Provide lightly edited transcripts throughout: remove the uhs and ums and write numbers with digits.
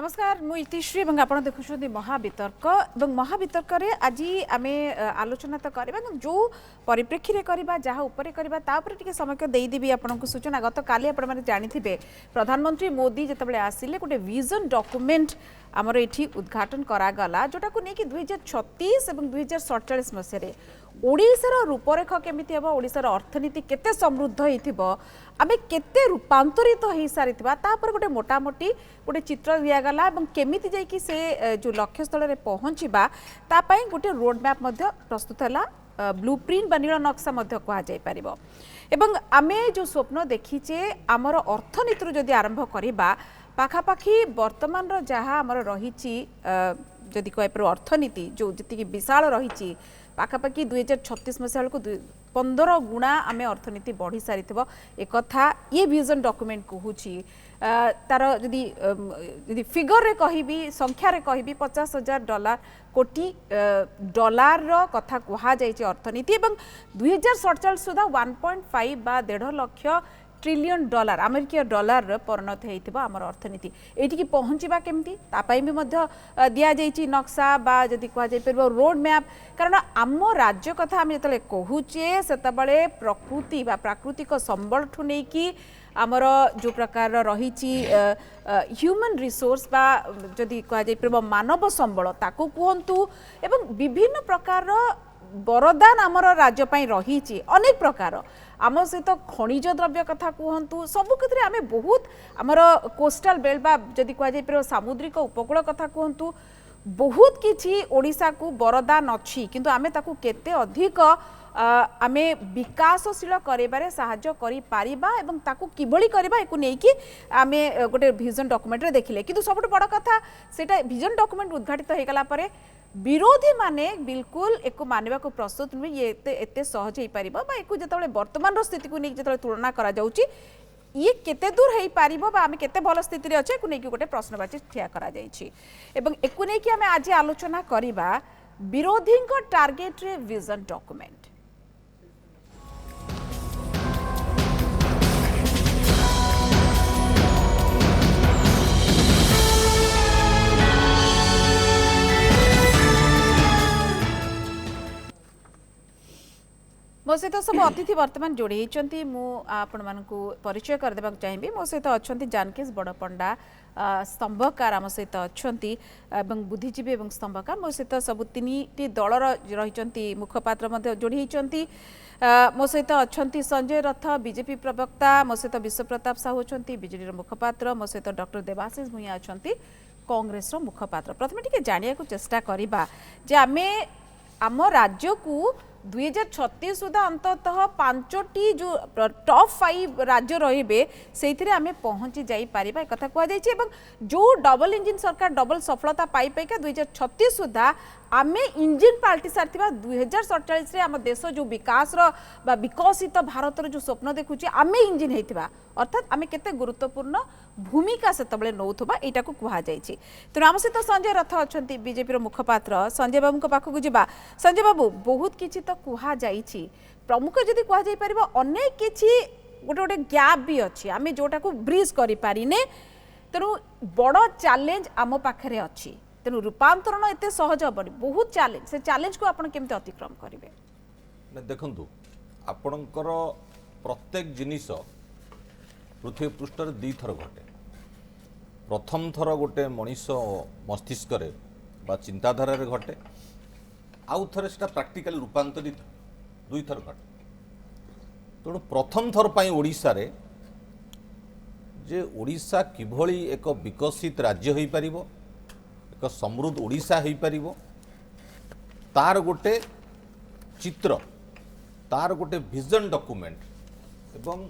नमस्कार मु इतिश्री और आप देखुं महावितर्क महावितर्क आज आम आलोचना तो करवा जो परिप्रेक्षी में करवा जहाँ उपर करवा टे समय देदेवी आपको सूचना गत काली आपने जानी प्रधानमंत्री मोदी जिते आसिले गोटे विजन डॉक्यूमेंट आमर ये उद्घाटन करागला जोटा को लेकिन 2036 और 2047 मसीह ओडिशार रूपरेख केमी हम ओडिशार अर्थनीति केते समृद्ध होमें केते रूपांतरित हो सारी गोटे मोटामोटी गोटे चित्र दिगला केमिति जाइए से जो लक्ष्य स्थल में पहुँचवा गोटे रोड मैप प्रस्तुत है ब्लू प्रिंट नील नक्शा कहुपर एवं आमे जो स्वप्न देखीचे आमर अर्थनीति जदि आरंभ करवा पाखापाखि वर्तमान जहाँ आमर रही जदि कह अर्थनीति जो जी विशाल रही पाखापाखि 2036 मसीहा को 15 गुणा आम अर्थनीति बढ़ी सारी एक ये विजन डॉक्यूमेंट कहूँ तार जदि फिगर रे कहिबी संख्या रे कहिबी $50,000 कोटी डॉलर कथा कहा जाइए अर्थनीति एवं 2047 सुधा 1.5 बा 1.5 लाख ट्रिलियन डॉलर अमेरिकीय डॉलर परिणत होता आमर अर्थनीति ये पहुँचवा केमती भी दि जाइए नक्शा बा जदि कह रोड मैप कारण आम राज्य कथा आम जो कहूचे से प्रकृति बा प्राकृतिक संबल ठू नहीं आमर जो प्रकार रही ह्यूमन रिसोर्स बा जदि कह मानव संबल ताकू कहतु एवं विभिन्न प्रकार वरदान आमर राज्य रही अनेक प्रकार आम सहित खनिज द्रव्य कथा कहतु सबु क्षेत्र आम बहुत आमर कोस्टाल बेल्ट बा जदि कह सामुद्रिक उपकूल कथा कहतु बहुत किछि ओडिशा को वरदान अच्छी किंतु आमे ताकू केते अधिक आमे विकासशील करिबारे साहाय्य करि पारिबा एवं ताकू किभली करबा एको नै कि आमे गोटे विजन डॉक्यूमेंट रे देखिले किंतु सबटु बड़ कथा सेटा विजन डॉक्यूमेंट उद्घाटित हो गला परे विरोधी माने बिल्कुल एको मानवा को प्रस्तुत नुहे ये एते सहज हो पार एक जो वर्तमान स्थिति को लेकिन जो तुलना करा जाउची ये केते दूर हो पार आम केते भल स्थिति अच्छे एक नहीं गोटे प्रश्नवाची ठिया करा जाइछि एवं एको नहीं कि आम आज आलोचना करवा विरोधी टार्गेट रे विजन डॉक्यूमेंट मो सहित सब अतिथि वर्तमान जोड़ी मुझे परिचय करदे चाहिए मो सहित अच्छा जानकीस बड़पंडा स्तंभकार आम सहित अच्छा बुद्धिजीवी और स्तंभकार मो सहित सब तीन दल रही मुखपात्र जोड़ी मो सहित अच्छा संजय रथ बीजेपी प्रवक्ता मो सहित विश्वप्रताप साहू अच्छा बीजेडी मुखपात्र मो सहित डॉक्टर देवाशीष भूया अच्छा कांग्रेस मुखपात्र प्रथम टी जाना चेष्टा करवा जे आमे आम राज्य को 2036 सुधा अंततः 5टी जो टॉप 5 राज्य रे से आम पहुँची जापर एक कहुई जो डबल इंजिन सरकार डबल सफलता पाई 2036 सुधा आम इंजिन पाल्टी सारी 2047 आम देश जो विकास विकसित भारत जो स्वप्न देखुचे आम इंजिन होता अर्थात आम केते गुरुत्वपूर्ण भूमिका से नौथबा यहाँ को कहुई तेणु आम सहित संजय रथ अच्छा बीजेपी मुखपात्र संजय बाबू पाखक जा संजय बाबू बहुत किसी तो कहुई प्रमुख जदि कहुपर अनेक किसी गोटे गोटे गैप भी अच्छी आम जोटा को ब्रिज करें तेणु बड़ चैलेंज आम पाखे अच्छी तेणु रूपांतरण एत सहज हेनी बहुत चैलेंज से चैलेंज को आप केमती अतिक्रम करेंगे देखु आपणकर प्रत्येक जिनिस पृथ्वी पृष्ठ दी थर घटे प्रथम थर गोटे मनीष मस्तिष्क चिंताधारा घटे आउ थे से प्राक्टिकल रूपांतरित दुई थर घटे तेणु प्रथम थर पर ओडिशा रे जे ओडिशा किभली एक विकसित राज्य हो पार एक समृद्ध ओडिशा हो पार तार गोटे चित्र तार गोटे विजन डॉक्यूमेंट एवं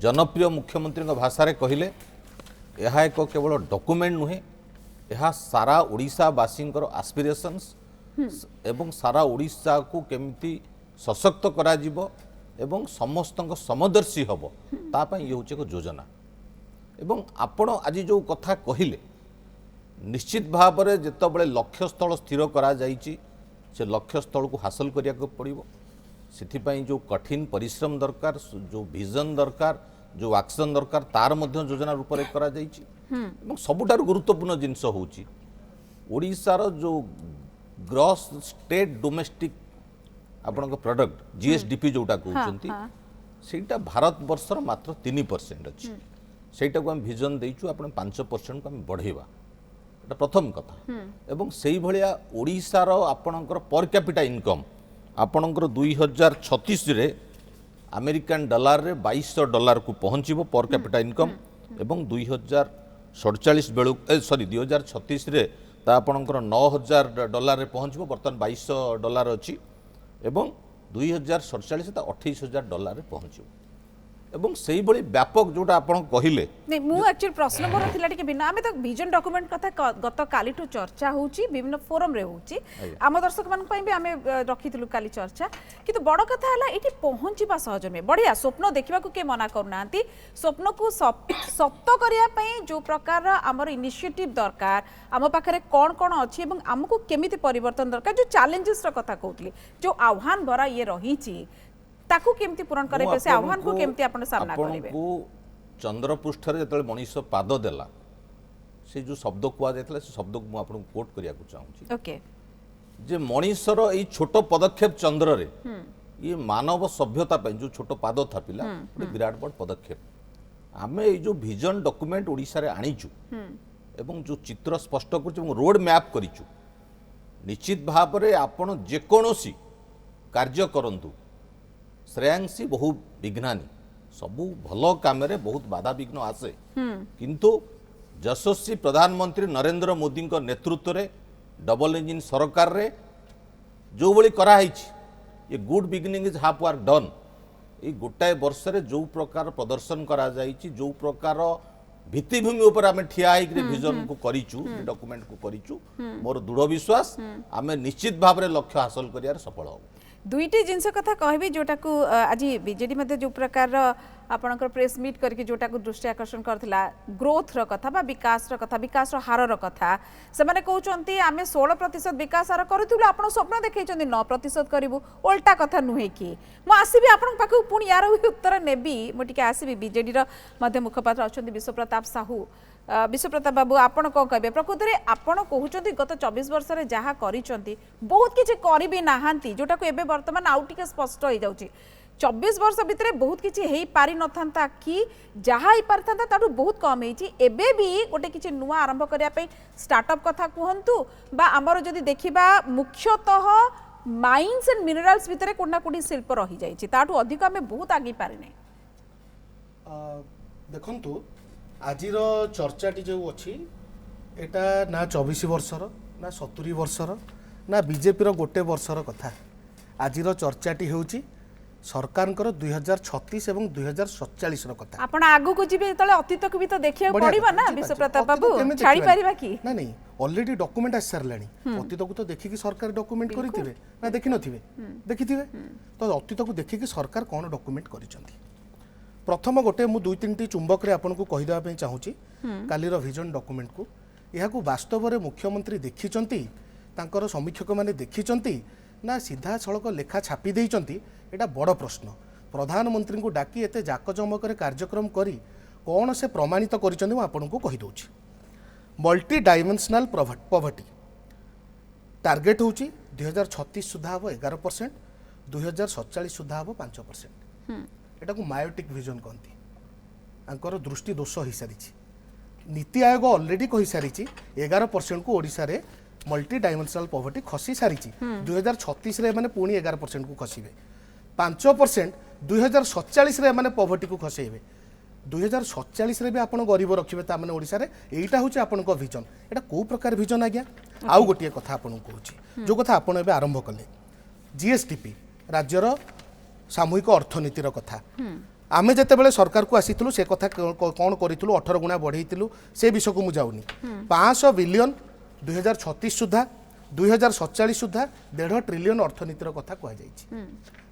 जनप्रिय मुख्यमंत्री भाषा रे कहले यह एक केवल डॉक्यूमेंट नुहे यह सारा ओडिशावासी आस्पिरेशंस एवं सारा ओडिशा को केमिति सशक्त करा जिवो एवं समस्त समदर्शी हम तापाई ये हूँ एक योजना एवं आपण आज जो कथा कहले निश्चित भाव में जितेबाला लक्ष्य स्थल स्थिर करा जाइछि से लक्ष्य स्थल को हासिल करिया को पड़िबो से जो कठिन परिश्रम दरकार जो विजन दरकार जो एक्शन दरकार तार मध्य योजना रूपरेख करा जाइछि एवं सबुठारु गुरुत्वपूर्ण जिनस होउछि ओडिशार जो ग्रॉस स्टेट डोमेस्टिक आपनक प्रोडक्ट जीएसडीपी जोटा कहउछंती सेटा भारत वर्षर मात्र 3% अछि सेटा को हम विजन देइछु आपण 5% को हम बढ़ेबा एटा प्रथम कथा एवं सेही भलिया ओडिशार आपनकर पर कैपिटा इनकम आपनकर 2036 रे अमेरिकन डॉलर रे $2200 को पहुंचीबो पर कैपिटा इनकम एवं 2047 बेलु सॉरी 2036 रे ता आपनकर $9000 रे पहुंचीबो बर्तन $2200 अछि एवं 2047 ता $28000 रे पहुंचीबो एवं सेही भली व्यापक जोटा आपण कहिले नहीं मु एक्चुअली प्रश्न मोर थिला टिके बिना आमे तो विजन डॉक्यूमेंट कथा गत काली टू चर्चा होउची विभिन्न फोरम रे होउची आम दर्शक मान पई भी आमे रखिथिलु काली चर्चा किंतु बड़ कथा हला एठी पहुंचीबा सहज में बढ़िया स्वप्न देखिबा को के मना करनांती स्वप्न को सप्त करिया पई जो प्रकार हमर इनिशिएटिव दरकार आम पाखरे कोन कोन अछि एवं हमको केमिति परिवर्तन दरकार जो चैलेंजेस र कथा कहउतली जो आह्वान भरा ये रहीची ताकू केमती पूरण करे पे से आह्वान को केमती आपण सामना करिवे को चंद्रपृष्ठ रे जतले मनीष पाद देला से जो शब्द कुआ जायतला से शब्द को आपण कोट करिया को चाहूची ओके जे मनीषर एई छोट पदक्षेप चंद्र रे ये मानव सभ्यता पे जो छोट पाद थापिला ଗୋଟେ विराट बड़ पदक्षेप आमे एई जो विजन डॉक्यूमेंट ओडिसा रे आनीचु एवं जो चित्र स्पष्ट करछु एवं रोड मैप करिचु निश्चित भाव रे आपण जे कोनोसी कार्य करंतु श्रेयांशी बहु विघ्नानी सबू भल काम बहुत बाधा विघ्न आसे किंतु यशस्वी प्रधानमंत्री नरेंद्र मोदी नेतृत्व रे डबल इंजिन सरकार रे जो बड़ी कराई ये good beginning is half work done ये गोटाए वर्ष रे जो प्रकार प्रदर्शन करा जाइछि जो प्रकार भित्तिभूमि ऊपर आमे ठिया होकर विजन को करिचु डॉक्यूमेंट को करिचु मोर दृढ़ विश्वास आमे निश्चित भाव रे लक्ष्य हासिल करियार सफल हो दुईटी जिनस कथा कहबी जोटा को आज बीजेडी मध्य जो प्रकार आपनकर प्रेस मीट करके जोटा को दृष्टि आकर्षण करथिला ग्रोथ र कथा बा विकास र कथा विकास र हार र कथा से माने कहउचंती आमे 16% विकास हार करथिलु आपण स्वप्न देखैचंती 9% करिवु उल्टा कथा नुहे की मो आसीबी आपण पाखु पुणी यार उत्तर नेबी मो टिके आसीबी बीजेडी र मध्य मुखपात्र अछंती विश्वप्रताप साहू विश्वप्रताप बाबू आपण कौन कहे प्रकृत में आपण कहते गत 24 वर्ष में जहाँ करिसेंती बहुत किसी करी नाहांती जोटा को एबे वर्तमान आउ टिके स्पष्ट हो जाउची 24 वर्ष भितर बहुत किसी हेई पारि नथांता कि जहाँ पारिथांता ताठू बहुत कम होईची एबे भी गोटे किसी नुआ आरंभ करिया पे स्टार्टअप कथा कहंतु बा हमर जदी देखिबा मुख्यतः माइंस एंड मिनरल्स भितर कोना कोडी शिल्प रही जाईची ताठू अधिक हमें बहुत आगे पारिने देखंतु आजिर चर्चाटी जो अच्छी एटा ना 24 वर्षर ना 70 वर्षर ना बीजेपी गोटे वर्षर कथा आजिर चर्चाटी होउची सरकारंकर 2036 एवं 2047 रो कथा आपण आगु को जिबे तले अतीत को भी तो देखिया पड़िबा ना विश्वप्रताप बाबू छाड़ी परिबा की ना नहीं ऑलरेडी डॉक्यूमेंट आस सरलानी अतीत को तो देखि कि सरकार डॉक्यूमेंट करिथिबे ना देखि नथिबे देखिथिबे तो अतीत को देखि कि सरकार कोन डॉक्यूमेंट करिसंती प्रथम गोटे मु दुई तीन चुंबक आपन को कहीदेवाई चाहूँगी कालीर विजन डॉक्यूमेंट को यह वास्तव में मुख्यमंत्री देखिंट तांकर समीक्षक मैंने देखिंट ना सीधा सड़क लेखा छापी देइचंती एटा बड़ प्रश्न प्रधानमंत्री को डाकी एते जाकजमक कार्यक्रम करी कौन से प्रमाणित करिसंती आपन को कही दउची मल्टी डायमेंशनल पॉवर्टी टार्गेट होची 2036 सुधा हम 11% 2047 सुधा हम 5% एटा को मायोटिक विजन कहती आंकर दृष्टि दोष हो सारी नीति आयोग ऑलरेडी कही सारी 11% को ओडिशा रे मल्टी डायमेंशनल पॉवर्टी खसी सारी 2036 रे माने पुणी 11% को खसीबे 5% 2047 रे माने पॉवर्टी को खसेबे 2047 रे भी आपण गरीब रखिबे ता माने ओडिशा रे एटा होची आपण को विजन एटा को प्रकार विजन आज्ञा आउ गोटिए कथा आपण कहूची जो कथा आपण एबे आरंभ कले जीएसटीपी राज्यर सामूहिक अर्थनीतिर कथा आमे जते बेले सरकार को आसीथिलु से कथा कोन करिथिलु 18 गुणा बढ़ेइथिलु से विषय को मु जाउनी 500 बिलियन 2036 सुधा 2047 सुधा 1.5 ट्रिलियन अर्थनीतिर कथा कह जाइछि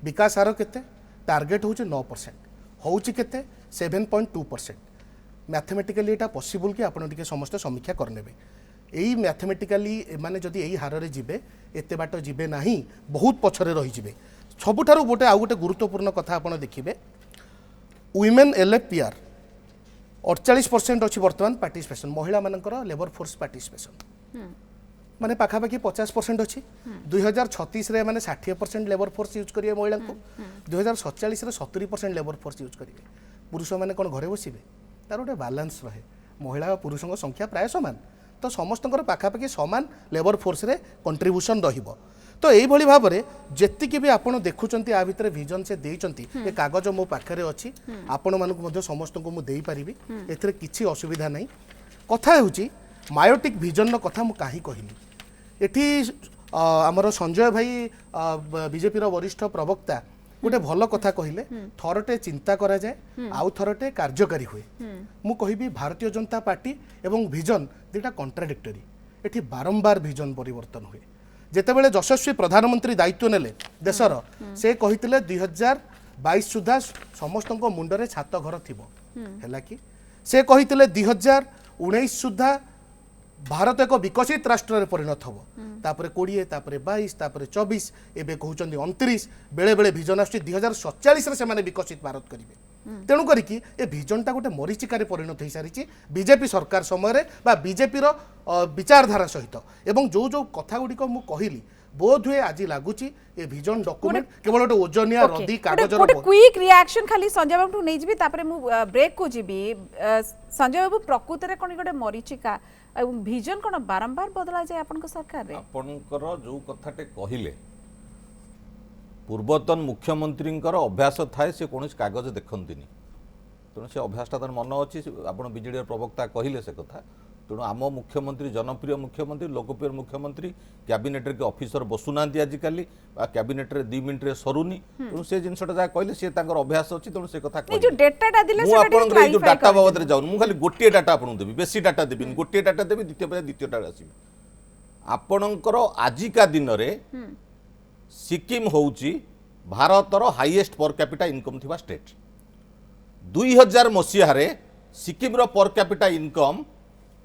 विकास हार केते टार्गेट होछि 9% होछि केते 7.2% मैथमेटिकली एटा पॉसिबल कि आपण टिके समस्त समीक्षा करनेबे एई मैथमेटिकली माने जदी एई हार रे जिबे एते बाट जिबे नाही बहुत पछरे रही जिबे सबुठारु गोटे आउ गोटे गुरुत्वपूर्ण कथा आपण देखिबे वुमेन LFPR 48% अच्छी बर्तमान पार्टिसिपेशन महिला मानकर लेबर फोर्स पार्टिसिपेशन माने पाखापाखि 50% अच्छी 2036 रे माने 60% लेबर फोर्स यूज करिए महिला को 2047 रे 70% लेबर फोर्स यूज करिए पुरुष माने कोन घरे बसिबे तार गोटे बैलेंस रहे महिला और पुरुषों संख्या प्राय समान तो समस्त पाखापाखि समान लेबर फोर्स रे कंट्रीब्यूशन रहिबो तो यही भाव में जेतिकी भी आपण देखुंत आ भितर विजन से देइचंती ए कागज मो पाखरे अच्छी आपण मानक मध्य समस्त को मु देई परिबी एथरे किछि असुविधा नहीं कथा होची मायोटिक विजन कथा मु काहे कहली एठी आमर संजय भाई बीजेपी रो वरिष्ठ प्रवक्ता गोटे भल कथा कहले थरटे चिंता करा जाए आउ थरटे कार्यकारी हुए मु कहिबी भारतीय जनता पार्टी एवं विजन दुटा कॉन्ट्राडिक्टरी एठी बारंबार विजन परिवर्तन हुए जेतेबेले यशस्वी प्रधानमंत्री दायित्व नेले देशर से कहितले 2022 सुधा समस्त मुंडरे छात घर थिबो हैला कि से कहितले 2019 सुधा भारत एक विकसित राष्ट्र रे परिणत हबो तापरे 20 तापरे 22 तापरे 24 एबे कहउचंदी 29 बेले बेले विजन आछि 2047 रे से माने विकसित भारत करिवे तेणु करी कि ए विजनटा गोटे मरीचिकार परिणत हो सारी बीजेपी सरकार समय बा बीजेपी रो विचारधारा सहित एवं जो जो कथा गुड़िक मु कहली बोध हुए आज लगुच ए विजन डॉक्यूमेंट केवल गोटे ओजनिया रदी कागज गोटे क्विक रिएक्शन खाली संजय बाबू नहीं जीबी तापरे मु ब्रेक को जीबी संजय बाबू प्रकृति रे कोन गोटे मरीचिका विजन कोन बारंबार बदला जाय आपन सरकार रे आपनकर जो कथाटे कहिले पूर्वतन मुख्यमंत्री अभ्यास थाए से कौन कागज देखती तेणु से अभ्यासटा तार मन अच्छी आप विजेडी प्रवक्ता कहले से कथा तेणु आम मुख्यमंत्री जनप्रिय मुख्यमंत्री लोकप्रिय मुख्यमंत्री कैबिनेट के ऑफिसर बसुना आजिकल कैबिनेट रे 2 मिनट रे सरुनी तेणु से जिनसटा जहाँ कहले से अभ्यास अच्छी तेणु से कथा डाटा बाबद जाऊँ मुझे खाली गोटे डाटा आपको देवी बेसी डाटा देवी गोटे डाटा देवी द्वितीय डाटा आसबि आपणकर आजिका दिन में सिक्किम होउची भारतर हाईएस्ट पर कैपिटा इनकम थिबा स्टेट 2000 मसीहा रे सिक्किम रो पर कैपिटा इनकम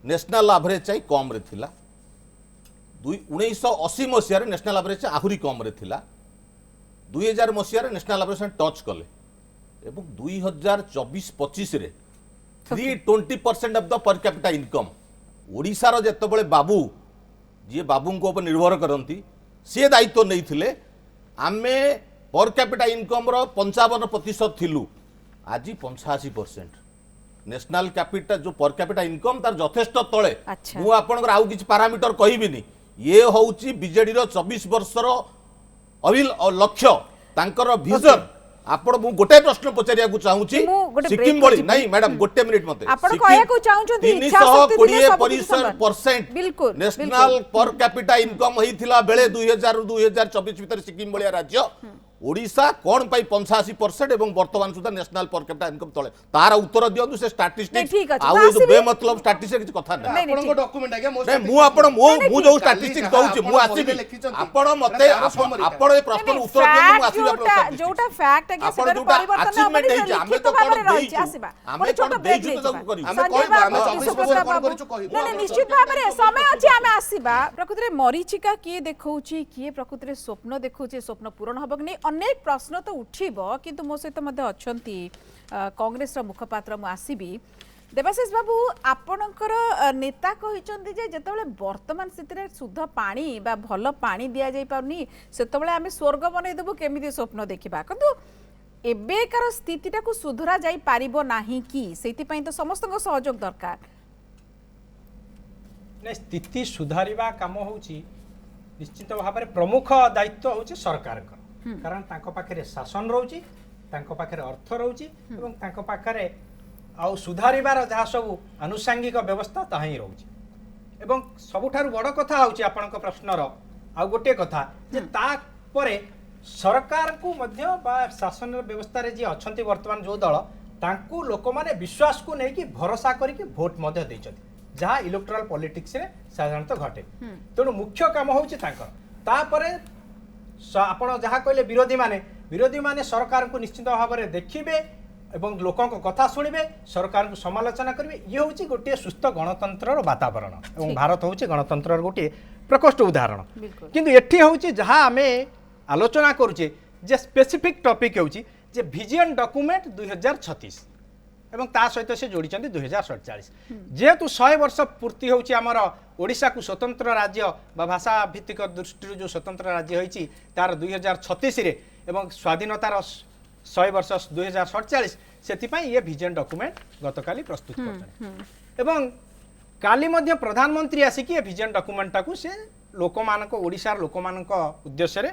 नेशनल एवरेज चाहि कम रे थिला 1980 मसीहा रे नेशनल एवरेज आहुरी कम रे थिला 2000 मसीहा रे नेशनल एवरेज टच कले एवं 2024-25 रे 320% of the per capita income Odisha रो जेतबेले बाबू जे बाबू को ऊपर निर्भर करंती सी दायित्व नहीं आमे पर कैपिटा इनकम रो 55% थिलु आज 85% नेशनल कैपिटा जो पर कैपिटा इनकम तार यथेष्ट तले मु आपनकर आउ किछ पैरामीटर कहबिनी ये होउची बीजेडी रो 24 वर्षर अविल लक्ष्य तांकर विजन आपण मु गोटे प्रश्न पचारिया को चाहूची सिक्किम बळी नहीं मैडम गोटे मिनिट मते आपण कहया को चाहूचंती 320% नेशनल पर कैपिटा इनकम हेतिला बेले 2000 2024 भीतर सिक्किम बळिया राज्य ओडिशा कोन पाई 85% एवं वर्तमान सुधा नेशनल पर कैपिटा इनकम तले तार उत्तर दियंतु से स्टैटिस्टिक्स आउ ए बे मतलब स्टैटिस्टिक्स किछ कथा नै आपन को डॉक्यूमेंट आगे मु आपण मु जो स्टैटिस्टिक्स कहूची मु आसीबी आपण मते आपण ए प्रश्न उत्तर दियंतु मु आसीबी आपण जोटा फैक्ट आगे से परिवर्तन अचीवमेंट हे आमे तो कोन देई आसीबा आमे कोन देई तो सब करी आमे कहबा आमे 24 वर्ष कोन करिछु कहबो नै निश्चित भाबरे समय अछि आमे आसीबा प्रकृति रे मरीचिका किए देखौची किए प्रकृति रे स्वप्न देखौची स्वप्न पूर्ण हबक नै अनेक प्रश्न तो उठिबो किंतु मो सहित मध्ये अछंती कांग्रेस रा मुखपात्र मु आसीबी देवाशीष बाबू आपणकर नेता कहिचंती जे जेतबेले वर्तमान स्थिति रे शुद्ध पानी बा भल पानी दिया जाई पाउनी सेतबेले आमे स्वर्ग बनै देबो केमिति स्वप्न देखिबा किंतु एबेकार स्थितिटा को सुधरा जाई पारिबो नाही कि सेति पई तो समस्त सहयोग दरकार ने स्थिति सुधारिबा काम होउची निश्चित भाव में प्रमुख दायित्व होउची सरकार का कारण तांको पाखरे शासन रहउची तांको पाखरे अर्थ रहउची एवं तांको पाखरे आ सुधारिबार जहाँ सब आनुषांगिक व्यवस्था ताहा ही रहउची एवं सबुठारु बड़ कथा होउची आपनक प्रश्नर आ गोटे कथा जे ता परे सरकार को मध्य बा शासन व्यवस्था रे जे अछंती वर्तमान जो दल तांकू लोक माने विश्वास को नै कि भरोसा करी कि वोट मध्य दैछथि जहाँ इलेक्टोरल पॉलिटिक्स रे साधारणतः घटे तेणु मुख्य काम होउची तांकर तापरे आपण जहाँ कहले विरोधी माने सरकार को निश्चित भाव में देखिए एवं लोकों को कथा शुणिबे सरकार को समालोचना करेंगे ये हूँ गोटे सुस्थ गणतंत्र वातावरण और भारत हूँ गणतंत्र गोटे प्रकोष्ठ उदाहरण किंतु एठी हूँ जहाँ आम आलोचना करुचे जे स्पेसिफिक टॉपिक हूँ जे विजन डॉक्यूमेंट 2036 एवं ता सहित से जोड़ी 2047 जेहेतु 100 वर्ष पूर्ति होची हमर ओडिशा को स्वतंत्र राज्य बा भाषा भित्तिक दृष्टि जो स्वतंत्र राज्य होईची तार 2036 रे एवं स्वाधीनतार 100 वर्ष 2047 सेथिपाई ये विजन डॉक्यूमेंट गतकाली प्रस्तुत करछन एवं काली मध्य प्रधानमंत्री आसिक ये विजन डॉक्यूमेंट को से लोकमानक ओडिशार लोकमानक उद्देश्य रे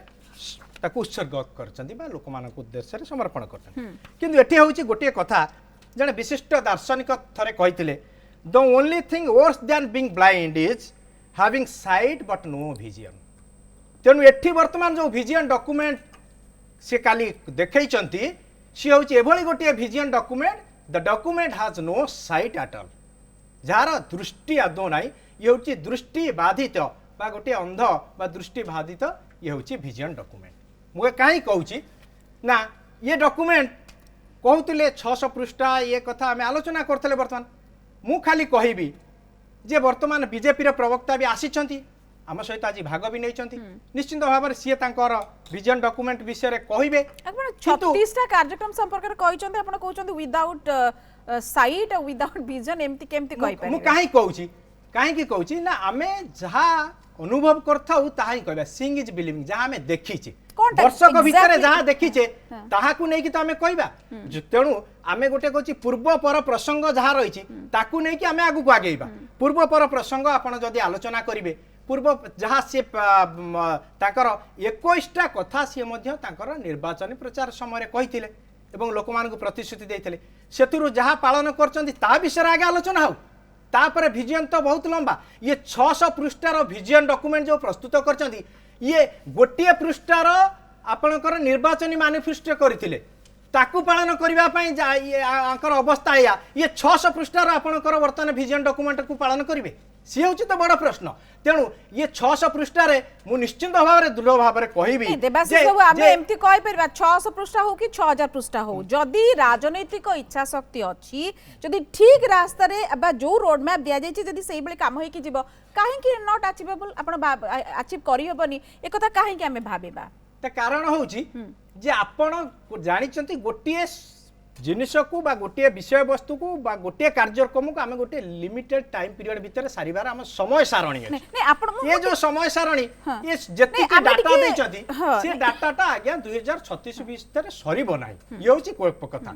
ताकू उत्सर्ग करछन्ती बा लोकमानक उद्देश्य रे समर्पण करछन किंतु एठी होची गोटे कथा जने विशिष्ट दार्शनिक थरे कहिथिले the only thing worse than being blind is having sight but no vision तेनु एठी वर्तमान जो विजन डॉक्यूमेंट से काली देखैचंती सी होची एभली गोटे vision document the document has no sight at all जार दृष्टि आदौ नाई ये होची दृष्टि बाधित बा गोटे अंध बा दृष्टि बाधित ये होची विजन डॉक्यूमेंट मुझे कहीं कहूँ ना ये डॉक्यूमेंट कहते 600 पृष्ठा ये कथा आम आलोचना करते बर्तमान मु खाली कहबी जे वर्तमान बीजेपी प्रवक्ता भी आसीचंती आम सहित आज भाग भी नहीं निश्चित भाव में सी विजन डॉक्यूमेंट विषय कहे 36टा कार्यक्रम संपर्क में कहते आपण कहउछन्ती विदाउट साइट विदाउट विजन एमती केमती कहि पारे मु काहे कहूँ ना आमे जहा अनुभव करथाउ ताहा ही कहबा सिंग इज बिलीविंग जहा आमे देखिचे वर्षक भितर जहाँ देखीचे ताहाकू नहीं कि तो आमे कहबा तेणु आमे गोटे कहछि पूर्व पर प्रसंग जहाँ रही ताकू नहीं कि आमे आगु आगेबा पूर्व पर प्रसंग आपण जदि आलोचना करिवे पूर्व जहाँ सी ताकर 21टा कथा सी मध्य ताकर निर्वाचन प्रचार समय कहिथिले एवं लोकमानकु प्रतिश्रुति देइथिले सेतुरु जहाँ पालन करचंती ता विषय आगे आलोचना हो तापर विजन तो बहुत लंबा ये 600 पृष्ठार विजन डॉक्यूमेंट जो प्रस्तुत करचंती ये गोटे पृष्ठार आपणकर निर्वाचनी मैनिफेस्टो करथिले ताकू पालन करबा पई आंकर अवस्था या ये 600 पृष्ठार आपणकर वर्तमान विजन डॉक्यूमेंट को पालन करिवे सी होची तो बड़ प्रश्न तेणु ये 600 पृष्ठारे मु निश्चित भाव में दृढ़ भाव में कहबी आमे एमती कहि परबा 600 पृष्ठा हो कि 6000 पृष्ठा हो जदि राजनैतिक इच्छा शक्ति अछि जदि ठीक रास्ता रे बा जो रोड मैप दिया जाय छि जदि सेही बेले काम होई कि जिवो काहे कि नॉट अचीवेबल आपण अचीव करि होबनी ए कथा काहे कि आमे भाबेबा त कारण होची जे आपण जानिचंती गोटिए जिनिस को बा गोटे विषय वस्तु को बा गोटे कार्यक्रम को आम गोटे लिमिटेड टाइम पीरियड भितर सारिबार आम समय सारणी ये जो समय सारणी ये जति डाटा देचंती से डाटाटा आज्ञा 2036 भितर सरीबो नाही ये होची कथा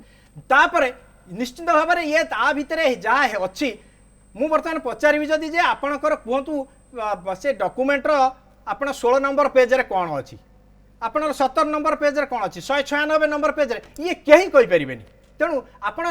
तापरे निश्चित भाव में ये ता भितर जा अछि मु वर्तमान पचारिबी जदि जे आपणकर कहतु से डॉक्यूमेंट रो आपण 16 नंबर पेज रे कोन अछि आपनर 70 नंबर पेज रे कोन अछि 196 नंबर पेज रे ये केही कहि परिबेनी तेणु आपण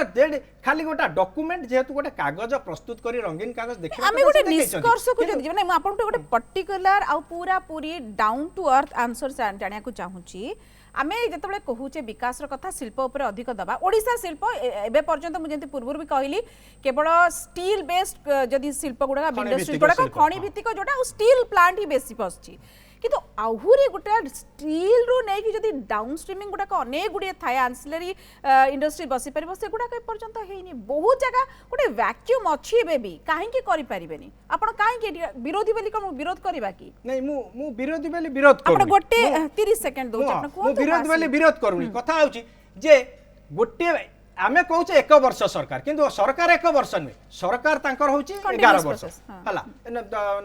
खाली गोटा डॉक्यूमेंट जेहेतु गोटे कागज प्रस्तुत करी रंगीन कागज देखि आमे गोटे निष्कर्ष को जदि माने आपण गोटे पर्टिकुलर आ पूरा पूरी डाउन टू अर्थ आंसर जानिया को चाहूची आमे जतबेले कहूचे विकास कथा शिल्प उपर अधिक दबा ओडिशा शिल्प एबे पर्यंत मु जेंति पूर्व भी कहली केवल स्टील बेस्ड जदि शिल्प गुडा इंडस्ट्री गुडा खणी भित्तिक जोटा स्टील प्लांट ही बेसी पसची किंतु आहुरी गोटे स्टील रू नहीं कि जदि डाउन स्ट्रीमिंग गुडा अनेक गुड़े थाए आंसिलरी इंडस्ट्री बसी पार से गुडा पर्यंत है बहुत जगह गोटे वैक्यूम अच्छी भी कहीं करें आप कहीं विरोधी बोली कौन विरोध करवा कि नहीं मु विरोधी बोली विरोध करूनी गोटे 30 सेकंड दो मु विरोधी बोली विरोध करूनी कथा होची जे गोटे आमे कहूचे 1 वर्ष सरकार किंतु सरकार 1 वर्ष नुहे सरकार तांकर होची 11 वर्ष हला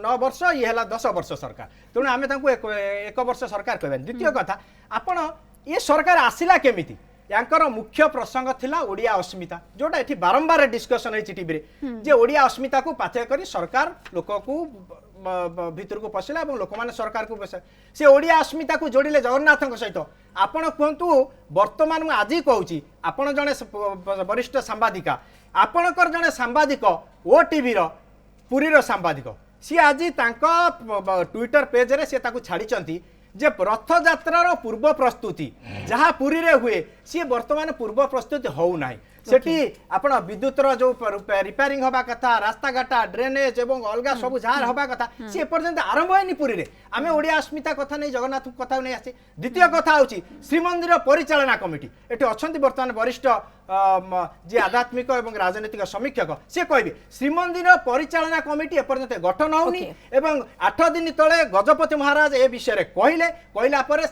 9 वर्ष ये हला 10 वर्ष सरकार तेणु आमे तांको 1 वर्ष सरकार कहबे द्वितीय कथा आपण ये सरकार आसिला केमिति यांकर मुख्य प्रसंग थिला ओडिया अस्मिता जोटा एठी बारंबार डिस्कशन है टीवी रे जे ओडिया अस्मिता को पाथे करी सरकार लोक को भीतर को पसिला और लोक माने सरकार को से ओडिया अस्मिता को जोड़िले जगन्नाथ सहित आपण कहतु वर्तमान मु आज कहूची आपण जने वरिष्ठ सांबादिका आपणकर जने सांबादिक ओ टीवी रो पुरी रो सांबादिक सी आज तांको ट्विटर पेज रे से ताकू छाड़ीचंती जे रथ यात्रार पूर्व प्रस्तुति जहाँ पुरी रे हुए सी वर्तमान पूर्व प्रस्तुति हो नाही सेठी आपण विद्युतर जो रिपेयरिंग हवा कथा रास्ता घाटा ड्रेनेज एवं अलगा सब जहाँ हवा कथा सी पर्यंत आरंभ है पुरी रे आमे ओडिया अस्मिता कथा नहीं जगन्नाथ कथा नहीं आसे द्वितीय कथा होची श्रीमंदिर परिचालना कमिटी एठी अछंती वर्तमान वरिष्ठ जी आध्यात्मिक एवं राजनीतिक समीक्षक से कहबे श्रीमंदिर परिचालना कमिटी एपर्यंत गठन होनी एवं 8 दिन तले गजपति महाराज ए विषय रे कहला पर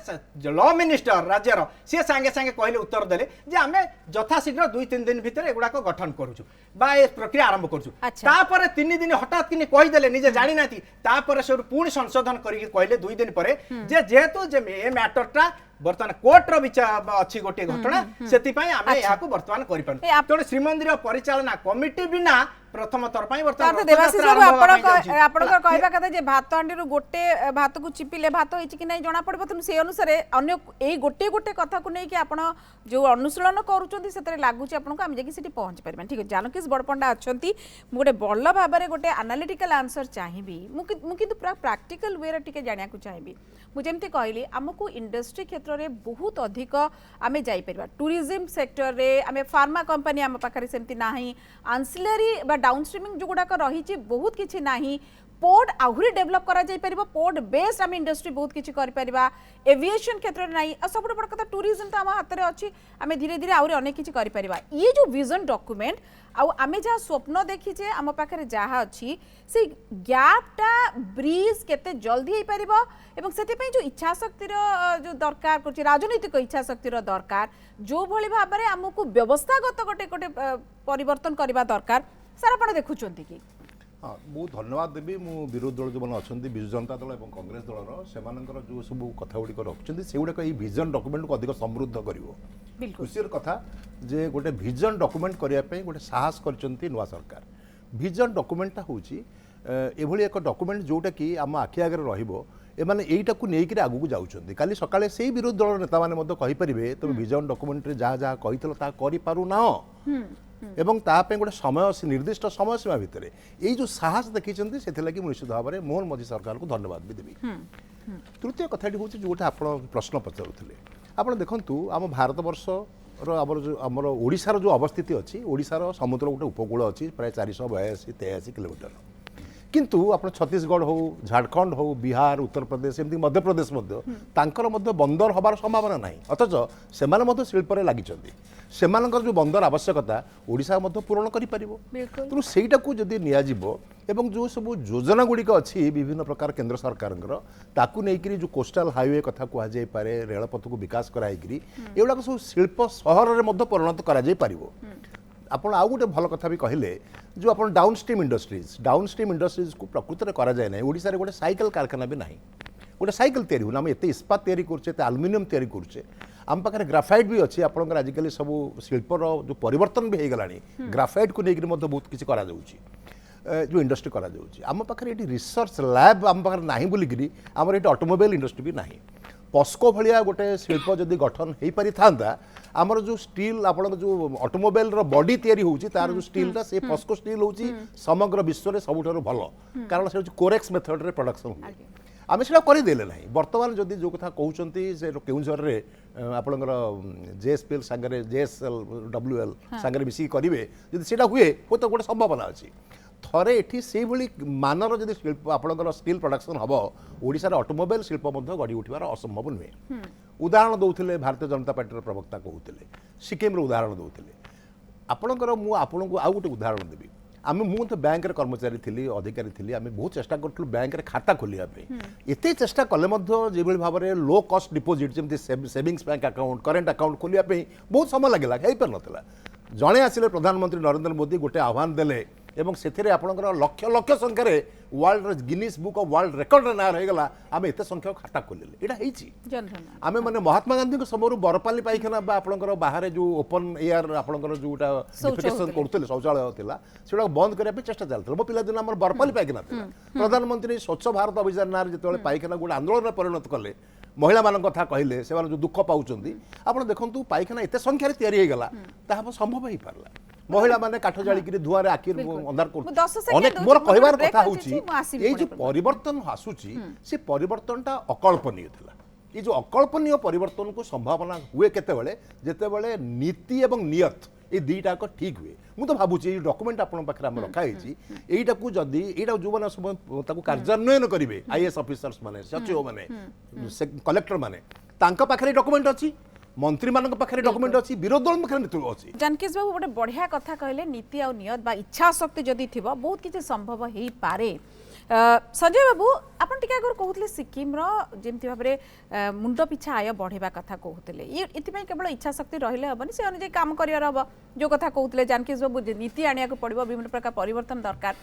लॉ मिनिस्टर राज्यर से सांगे सांगे कहले उत्तर देले जे आमे यथाशीघ्र 2-3 दिन भितर एगुडा को गठन करूछु बा ए प्रक्रिया आरंभ करूछु तापर 3 दिन हठात किनी कहि देले निजे जानि नाथि तापर से पूर्ण संशोधन करिके कहले 2 दिन परे जे जेहेतु जे ए मैटरटा बर्तमान कोर्ट रो विचार अछि गोटे घटना सेति पई आमे याकू वर्तमान करि पान तो श्रीमंदिर परिचालना कमिटी बिना प्रथम थर पई वर्तमान देवाशीष बाबू आपण कहबा कथा जे भात हांडी रो गोटे भात को चिपिले भात होइछि कि नै जणा पड़बो तुम से अनुसार अन्य ए गोटे गोटे कथा को नै कि आपण जो अनुशीलन करूचंती सेतरे लागुची आपण को हम जे कि सिटी पहुंच परबे ठीक है जानकीस बडपंडा अछंती मु गोटे बल्ल भाबरे गोटे एनालिटिकल आंसर चाहिबी मु किंतु पूरा प्रैक्टिकल वे रे टिके जानिया को चाहिबी मु जेमते कहली हमकु इंडस्ट्री क्षेत्र रे बहुत अधिक आमे जाई परबा टूरिज्म सेक्टर रे आमे फार्मा कंपनी हम पाखरे सेमती नाही आंसिलरी बा डाउनस्ट्रीमिंग जो गुडाक रही बहुत किछि नाही पोर्ट आहुरी डेवलप करा जाई परिबा पोर्ट बेस्ड आम इंडस्ट्री बहुत किछि करि परिबा एविएशन क्षेत्र रे नाही सब बड़ कथा टूरिज्म त हम हाथ रे अछि आमे धीरे धीरे आहुरी अनेक किछि करि परिबा ये जो विजन डॉक्यूमेंट आमे जहाँ स्वप्न देखीचे आम पाखे जहाँ अच्छी से गैपटा ब्रिज केते जल्दी हो पार एवं से जो इच्छा शक्तिर जो दरकार कर राजनीतिक इच्छा शक्तिर दरकार जो भली भाव में आमको व्यवस्थागत गोटे गोटे परिवर्तन करने दरकार सर आप देखुं कि हाँ बहुत धन्यवाद देवी मु विरोधी दल जो मैंने अच्छा विजु जनता दल और कांग्रेस दलर से जो सब कथा गुड़िक रखुच्च से गुड़ाक विजन डॉक्यूमेंट को अधिक समृद्ध कर खुशी कथा जे गोटे विजन डॉक्यूमेंट करने गोटे साहस कर नुआ सरकार विजन डॉक्यूमेंटा हूँ एभली एक डॉक्यूमेंट जोटा कि आम आखि आगे रमाने यहीटा को लेकर आगू जाऊँच काली सका से विरोधी दल नेता मैंने तुम विजन डॉक्यूमेंट जहाँ जहाँ कही ना एवं ताप गोटे समय निर्दिष्ट समय सीमा भितर यही जो साहस देखी से निश्चित भाव में मोहन मझी सरकार को धन्यवाद भी देवी तृतीय कथाटी हूँ जोटा आप प्रश्न पचारुले आप देखु आम भारत वर्ष आमर ओडिशार जो अवस्थिति अच्छी ओडिशार समुद्र गोटे उपकूल अच्छी प्राय 482-83 किलोमीटर किंतु आप छत्तीसगढ़ हो झारखंड हो बिहार उत्तर प्रदेश एमती मध्य प्रदेश बंदर हबार संभावना ना अथच से शिल्पर लगी जो बंदर आवश्यकता ओडिशा पूरण कर तेणु सहीटा को जदि नियाजिबो जो सब योजना गुड़िक अच्छी विभिन्न प्रकार केंद्र सरकार ताकूकरी जो कोस्टाल हाईवे कथा कहुए रेलपथ को विकास कराई एगुड़ा सब शिल्प सहर में परिणत कर आपण आउ गोटे भल कथा भी कहले जो आप डाउनस्ट्रीम इंडस्ट्रीज को प्रकृत में करा जाए ना ओडिशा रे गोटे साइकिल कारखाना भी नहीं गोटे साइकिल तैयारी हो एत इस्पात तैयारी करुचे आलुमिनियम तैयारी करुचे आम पाखे ग्राफाइट भी अच्छी आपंकर आजिकल सब शिल्पर जो परिवर्तन भी हो गला ग्राफाइट को लेकर बहुत किसी करा जो इंडस्ट्री करा आम पाखे ये रिसर्च लैब आम पाखे ना बोलिकी आम ये ऑटोमोबाइल इंडस्ट्री भी नहीं पस्को भाया गोटे शिल्प जदि गठन हो पारि था आमर जो स्टील आप जो ऑटोमोबाइल बॉडी तैयारी होउची तार जो स्टीलटा से पस्को स्टील होउची समग्र विश्व में सबुठारु भल कारण से कोरेक्स मेथड रे प्रोडक्शन हुए आम से करदेले ना बर्तमान जदि जो कथा कहते से केउझर रे आपणकर जेएसपीएल सांगे जेएसएलडब्ल्यूएल सांगे मिसिक करेंगे जब से हुए तो गोटे संभावना अच्छी थरे एठी से भली मानर जदि शिल्प आपणकर स्टील प्रोडक्शन हम ओडिशार ऑटोमोबाइल शिल्प गढ़ी उठार असंभव नुहे उदाहरण दौले भारतीय जनता पार्टी प्रवक्ता कहते सिक्किम उदाहरण दौले आपणकर आपको आउ गोटे उदाहरण देवी आम मुझे बैंक कर्मचारी थी अधिकारी थी आम बहुत चेष्टा करूँ बैंक खाता खोलियापी एत चेष्टा कले जो भाव में लो कस्ट डिपोजिट जमी savings bank account current account खोलियापी बहुत समय लगे हो पार नाला जड़े आसिले प्रधानमंत्री नरेंद्र मोदी गोटे आह्वान देले एवं से आपंकर लक्ष लक्ष संख्यार world Guinness book of world record ना रहीगला आम एत संख्यक खाता खोलिले यहाँ आम मैंने महात्मा गांधी समय बरपाली पाइखाना आपंकर बाहर जो ओपन एयर आपंकर जोटा डिफिकेशन करते शौचालय था बंद करने चेष्टा चलता मो पिला दिन आम बरपाली पाइखाना था प्रधानमंत्री स्वच्छ भारत अभियान ना जो पाइखाना गोटे आंदोलन में परिणत कले महिला मान कथा कहले से जो दुख पाँच आप देखो पाइखाना एत संख्यार या संभव हो पारा महिला माने काठ जाड़ी धुआं आखि अंधार कर मोर कहबार कथा होची जो परिवर्तन आसूची से परिवर्तनटा अकल्पनीय थिला ये जो अकल्पनीय परिवर्तन को संभावना हुए केतेबेले जेतेबेले नीति एवं नियत ये दुईटा ठीक हुए मुझे भावुची डॉक्यूमेंट आपन पाखे आम रखाई यहीटा को जदि यहाँ जो मैंने सब कार्यान्वयन करेंगे आईएएस ऑफिसर्स माने सचिव माने कलेक्टर माने तांका पाखे डॉक्यूमेंट अच्छी मंत्री मान पाखे डॉक्यूमेंट अच्छी विरोधी दल पाखे नेतृत्व अच्छी। जानकीस बाबू गोटे बढ़िया कथा कहले नीति आ नियत बा इच्छा शक्ति जदि थिबो बहुत किसी संभव हेई पारे। संजय बाबू आपन टिका अगर कहउतले सिक्किम रो जेमति भाबरे मुंड पिछा आय बढ़ेबा कथा कहउतले ये इतिपई केवल इच्छा शक्ति रहिले हबनी से अनुसार काम करियर हबो जो कथा कहउतले जानकीस बाबू नीति आनिया को पड़िबो विभिन्न प्रकार परिवर्तन दरकार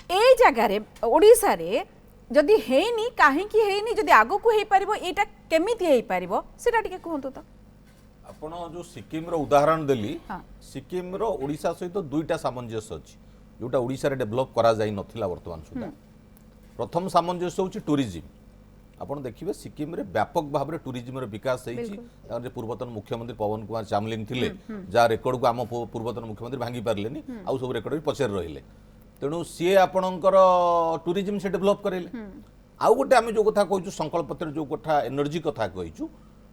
ए जगह रे ओडिसा रे जदि हेनी काहे की हेनी जदि आगो को हेई परिबो एटा केमिति हेई परिबो सेटा टिके कहंतु तो आपण जो सिक्किम रो उदाहरण देली हाँ। सिक्किम रो ओडिसा सहित दुईटा सामंजस्य अछि जोटा ओडिसा रे डेवलप करा जाई नथिला वर्तमान सुधा। प्रथम सामंजस्य होछि टूरिज्म। आपण देखिबे सिक्किम रे व्यापक भाव रे टूरिज्म रो विकास हेछि। जे पूर्वतन मुख्यमंत्री पवन कुमार चामलिंग थिले जा रेकॉर्ड को आम पूर्वतन मुख्यमंत्री भांगी पारलेनी आउ सब रेकॉर्ड भी पछर रहिले तेणु सी आपणकर टूरिज्म से डेवलप करेले। आउ गोटे आम जो कथा कहूँ संकल्प पत्र जो कथा एनर्जी कथा कहूँ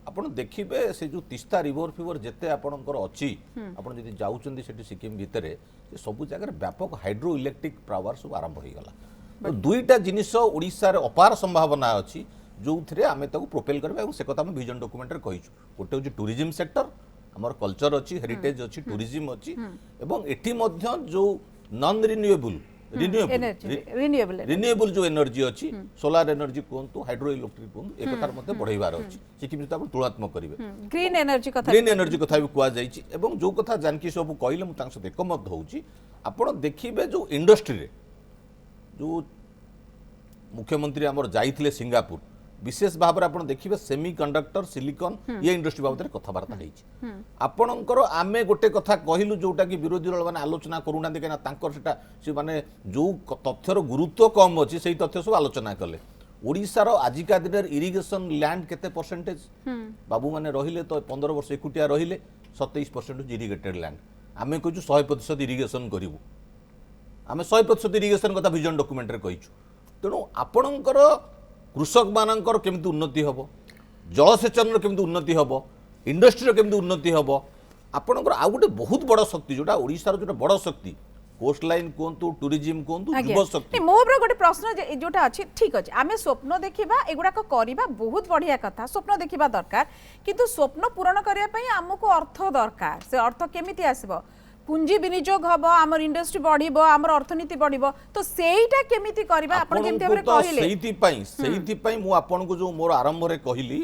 आपण देखिबे से जो तिस्ता रिवर फिवर जेते आपणकर अछि आपण जदि जाउचंदी सेठी सिक्किम भितरे सब जगह व्यापक हाइड्रो इलेक्ट्रिक पावर सब आरंभ हो गला। तो दुईटा जिनिस ओडिसा रे अपार संभावना अछि जो थिरे आमे ताको प्रोपेल करबा और से कथा हम विजन डॉक्यूमेंट रे कहिछु। गोटे होछि टूरिज्म सेक्टर हमर कल्चर अछि हेरिटेज अछि टूरिज्म अछि एवं एठी मध्य जो नॉन रिन्यूएबल रिन्यूएबल जो एनर्जी अच्छी सोलार एनर्जी कहतु हाइड्रो इलेक्ट्रिक कहतु एक कथार मध्य बढ़ाइबार अच्छी सिक्किम सहित तुलनात्मक करेंगे ग्रीन एनर्जी कथा भी कुआଯାଇଛି एवं जो कथा जानकी सब कहले मु तांस एकमत होउची आपण देखिबे जो इंडस्ट्री रे जो मुख्यमंत्री हमर जाइथिले सिंगापुर विशेष भाव में आप देखिए सेमी कंडक्टर सिलिकॉन ये इंडस्ट्री बाबद कथबार्ता होती आपणकर आमे गोटे कथा कहलु जोटा कि विरोधी दल मैंने आलोचना करूना कहीं से माने जो तथ्यर गुरुत्व कम अच्छी से तथ्य सब आलोचना कले ओडिशार आजिका दिन इरिगेशन लैंड केते परसेंटेज बाबू मैंने रहिले तो 15 वर्ष एकुटिया रहिले 27% इरिगेटेड लैंड आमे कहूँ 100% इरिगेशन करूँ आमे 100% इरिगेशन कथा विजन डॉक्यूमेंट रे कहिछु तेणु आपणकर कृषक मानकर केमती उन्नति हम जलसेचन केमती उन्नति हम इंडस्ट्री केमती उन्नति हम आपणकर आ गोटे बहुत बड़ शक्ति जोटा ओडिशार जोटा बड़ शक्ति कोस्ट लाइन कहतु टूरिज्म कहतु युवा शक्ति मोर गोटे प्रश्न जोटा अच्छी ठीक अच्छे आम स्वप्न देखा एगुड़ाक करवा बहुत बढ़िया कथा स्वप्न देखा दरकार किंतु स्वप्न पूरण करने आमको अर्थ दरकार से अर्थ केमिति आसब पुंजी विनियोग हम आमर इंडस्ट्री बढ़िबो आमर अर्थनीति बढ़िबो तो सेईटा केमिति करबा आपण जेमति हमरे कहले सेहिति पई मु आपन को जो मोर आरंभ रे कहिली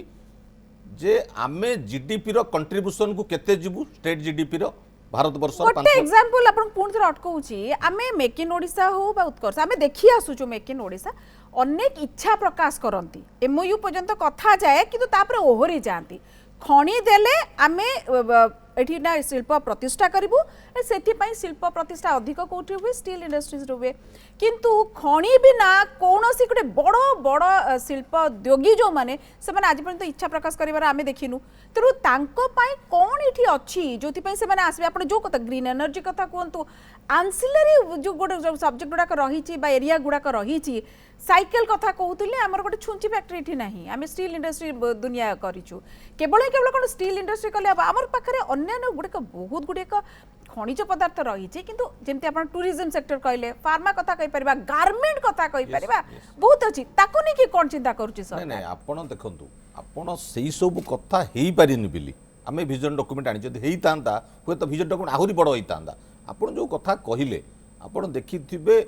जे आमे जीडीपी रो कंट्रीब्यूशन को केते जिबु स्टेट जीडीपी रो भारत वर्ष गोटे एग्जांपल आपण पूर्ण थर अटकउची आमे मेक इन ओडिसा हो बा उत्कर्ष आमे देखि आसुचु मेक इन ओडिसा अनेक इच्छा प्रकाश करंती एमओयू पर्यंत कथा जाए किंतु तापर ओहरी जांती खणी देले आमे एठी ना शिल्प प्रतिष्ठा करिबु सेठी शिल्प प्रतिष्ठा अधिक कोठी हुए स्टील इंडस्ट्रीज हुए किंतु खणी भी ना कौनसी गोटे बड़ बड़ शिल्प उद्योगी जो माने से माने आज पर्यंत इच्छा प्रकाश करिवार आमे देखिनु तेणु तांको पाई कौन एठी अछि जोति पाई से माने आसबे आपण जो कथा ग्रीन एनर्जी कथा कहंतु आंसिलरी जो गोटे सब्जेक्ट गुडाक रही बा एरिया गुडाक रही साइकेल कथा कहते आमर गोटे छुंची फैक्ट्री एठी नाही आमे स्टील इंडस्ट्री दुनिया करिछु केवल कोन स्टील इंडस्ट्री कले आमर पाखरे अन्य गुड़िक बहुत गुड़िक खनिज पदार्थ रही किंतु जेमती आपण टूरिज्म सेक्टर कहले फार्मा कथा कहि परिबा गारमेंट कथा कहि परिबा बहुत अछि ताको नै कि कोन चिंता करूची सर नै आपण देखंतु आपण सेही सब कथा हेई पारिनी बिली आमे विजन डॉक्यूमेंट आनी जदि हेई तांदा होय तो विजन डॉक्यूमेंट आहुरी बड़ होई तांदा आपण जो कथा कहिले आपण देखिथिबे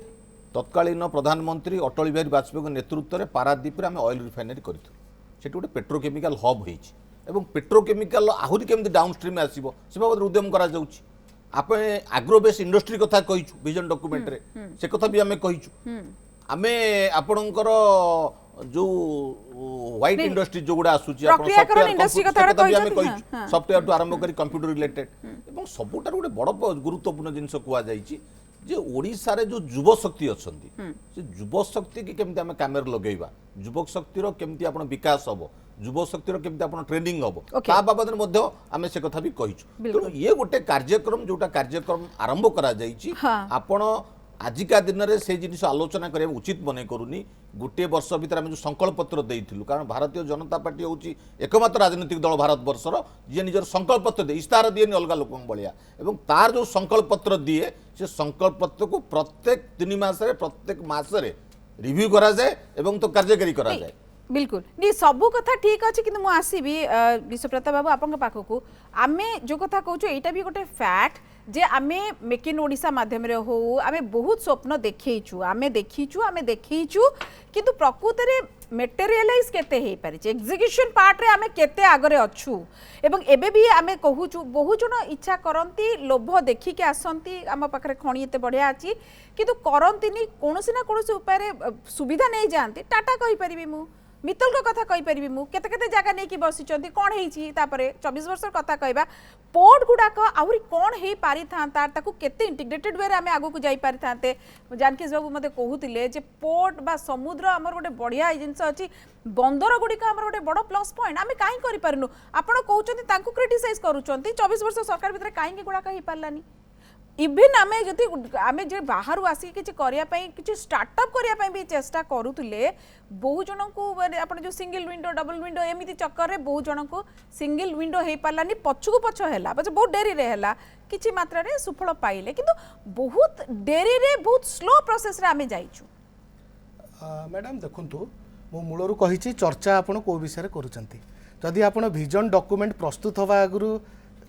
तत्कालीन प्रधानमंत्री अटल बिहारी वाजपेयी नेतृत्व में पारादीप आम ऑयल रिफाइनरी करूँ से गोटे पेट्रोकेमिकल हब होती एवं पेट्रोकेमिकल आहुरी केमती डाउनस्ट्रीम आसो से बाबद उद्यम करा आप आग्रोबेस इंडस्ट्री कथा कहीचु विजन डॉक्यूमेंट रे से कथा भी आम कहीचु आमे आपणकर जो व्हाइट इंडस्ट्री जो गुड़ा आसुची सॉफ्टवेयर टू आरंभ करी कंप्यूटर रिलेटेड एवं सबुटार गोटे बड़ गुरुत्वपूर्ण जिनस कुआ जाइछि जे ओडिसा रे जो युवा शक्ति अछंती से युवा शक्ति की केमती आमे कामेर लगेइबा युवक शक्ति रो केमती आपण विकास हबो युवा शक्ति रो केमती आपण ट्रेनिंग हबो ता बाबद मध्ये आमे से कथा भी कहिछु तो ये गोटे कार्यक्रम जोटा कार्यक्रम आरंभ करा जाइछि आपण आजिका दिन में से जिन आलोचना करा उचित मने करूनी गोटे वर्ष भीतर आम जो संकल्प पत्र देइथिलु कारण भारतीय जनता पार्टी होची एकमात्र राजनीतिक दल भारत वर्षर जे निजर संकल्प पत्र दे इस्तार दिए अलग लोक भाया एवं तार जो संकल्प पत्र दिए से संकल्प पत्र को प्रत्येक 3 मास प्रत्येक मासरे रिव्यू करा जाए एवं तो कार्यकारी करा जाए बिल्कुल नहीं सबू कथा ठीक अच्छे कि मुझे आसबि विश्वप्रताप बाबू आपण पाखक आमे जो कथा कहूँ यहाँ भी गोटे फैक्ट जे आमे मेक इन ओडिशा माध्यम हो आमे बहुत स्वप्न देखीचु आमे देखीचु किंतु प्रकृत में मेटेरियलाइज केते हे पारि एग्जीक्यूशन पार्ट रे आमे केते आगरे अच्छु एवं एबे भी आमे कहूचु बहुत जन इच्छा करती लोभ देखिके आसती आम पाखे खणी एते बढ़िया अच्छी किंतु करंतिनी कोनोसी ना कोनोसी उपाय सुविधा नहीं जाती टाटा कहि परिबी मु मित्तल को कथा कहि परिबी मु केते केते जगह नहीं कि बसिचंती कोन हेची तापरे 24 वर्ष कथा कहबा पोर्ट गुडाक आउरी कोन हे पारि थांता ताकू केते इंटीग्रेटेड वे रे आमे आगु को जाई पारि थांते जानकीस बाबू मते कहूतिले जे पोर्ट बा समुद्र हमर गोटे बढ़िया जिंस अछि बंदर गुडिक हमर गोटे बड़ प्लस पॉइंट आमे काहे करि परनु आपण कहउचंती ताकू क्रिटिसाइज करूचंती 24 वर्ष सरकार भितर काहे के गुडा कहि पारलानी इवन आमे जति आमे जे बाहरु आसी किछि करिया पई किछि स्टार्टअप करिया पई भी चेष्टा करूतिले बहु जन को आपण जो सिंगल विंडो डबल विंडो एमिति चक्कर रे बहु जन को सिंगल विंडो हे पारलानी पछकु पछ हैला बस बहुत डेरी रे हैला किछि मात्रा रे सुफल पाइले किंतु बहुत डेरी रे बहुत स्लो प्रोसेस रे आमे जाइछु मैडम देखंतु मो मूलरू कहिछि चर्चा आपण को विषय रे करूचंती जदि आपण विजन डॉक्यूमेंट प्रस्तुत होवा आगु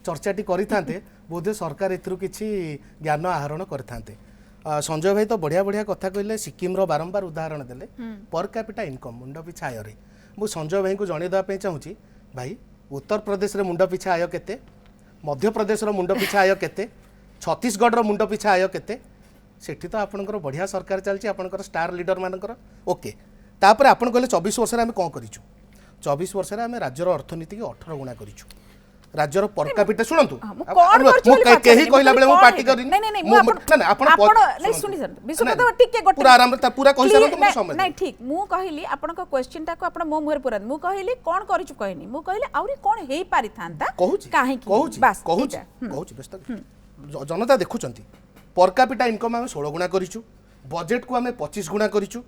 चर्चाटी करिथांते बोधे सरकार एथरु किछि ज्ञान आहरण करथांते संजय भाई तो बढ़िया बढ़िया कथा कहले सिक्किम रो बारंबार उदाहरण देले पर कैपिटा इनकम मुंड पिछा आय रे मु संजय भाई को जणे दा पे चाहूची भाई उत्तर प्रदेश रे मुंड पिछा आय केते मध्य प्रदेश रो मुंड पिछा आय केते छत्तीसगढ़ रो मुंड पिछा आय केते सेठी तो आपनकर बढ़िया सरकार चलची आपनकर स्टार लीडर मानकर ओके तापर आपन कहले 24 वर्ष रे हम कोन करिछु 24 वर्ष रे हम राज्यर अर्थनीति के 18 गुणा करिछु राज्यर पर कैपिटा सुनंतु केही कहला बेले मु पार्टी करी नहीं नहीं आपण नहीं सुनि सर विश्वप्रताप टिके गोटे पूरा आराम पूरा कहि सर तुम समय नहीं ठीक मु कहली आपण को क्वेश्चन टा को आपण मो मुहर पूरा मु कहली कोन करिछु कहनी मु कहली आउरी कोन हेई पारि थांता काहे की बस कहूची व्यस्त जनता देखुचंती पर कैपिटा इनकम हम 16 गुणा करिछु बजेट को हम 25 गुणा करिछु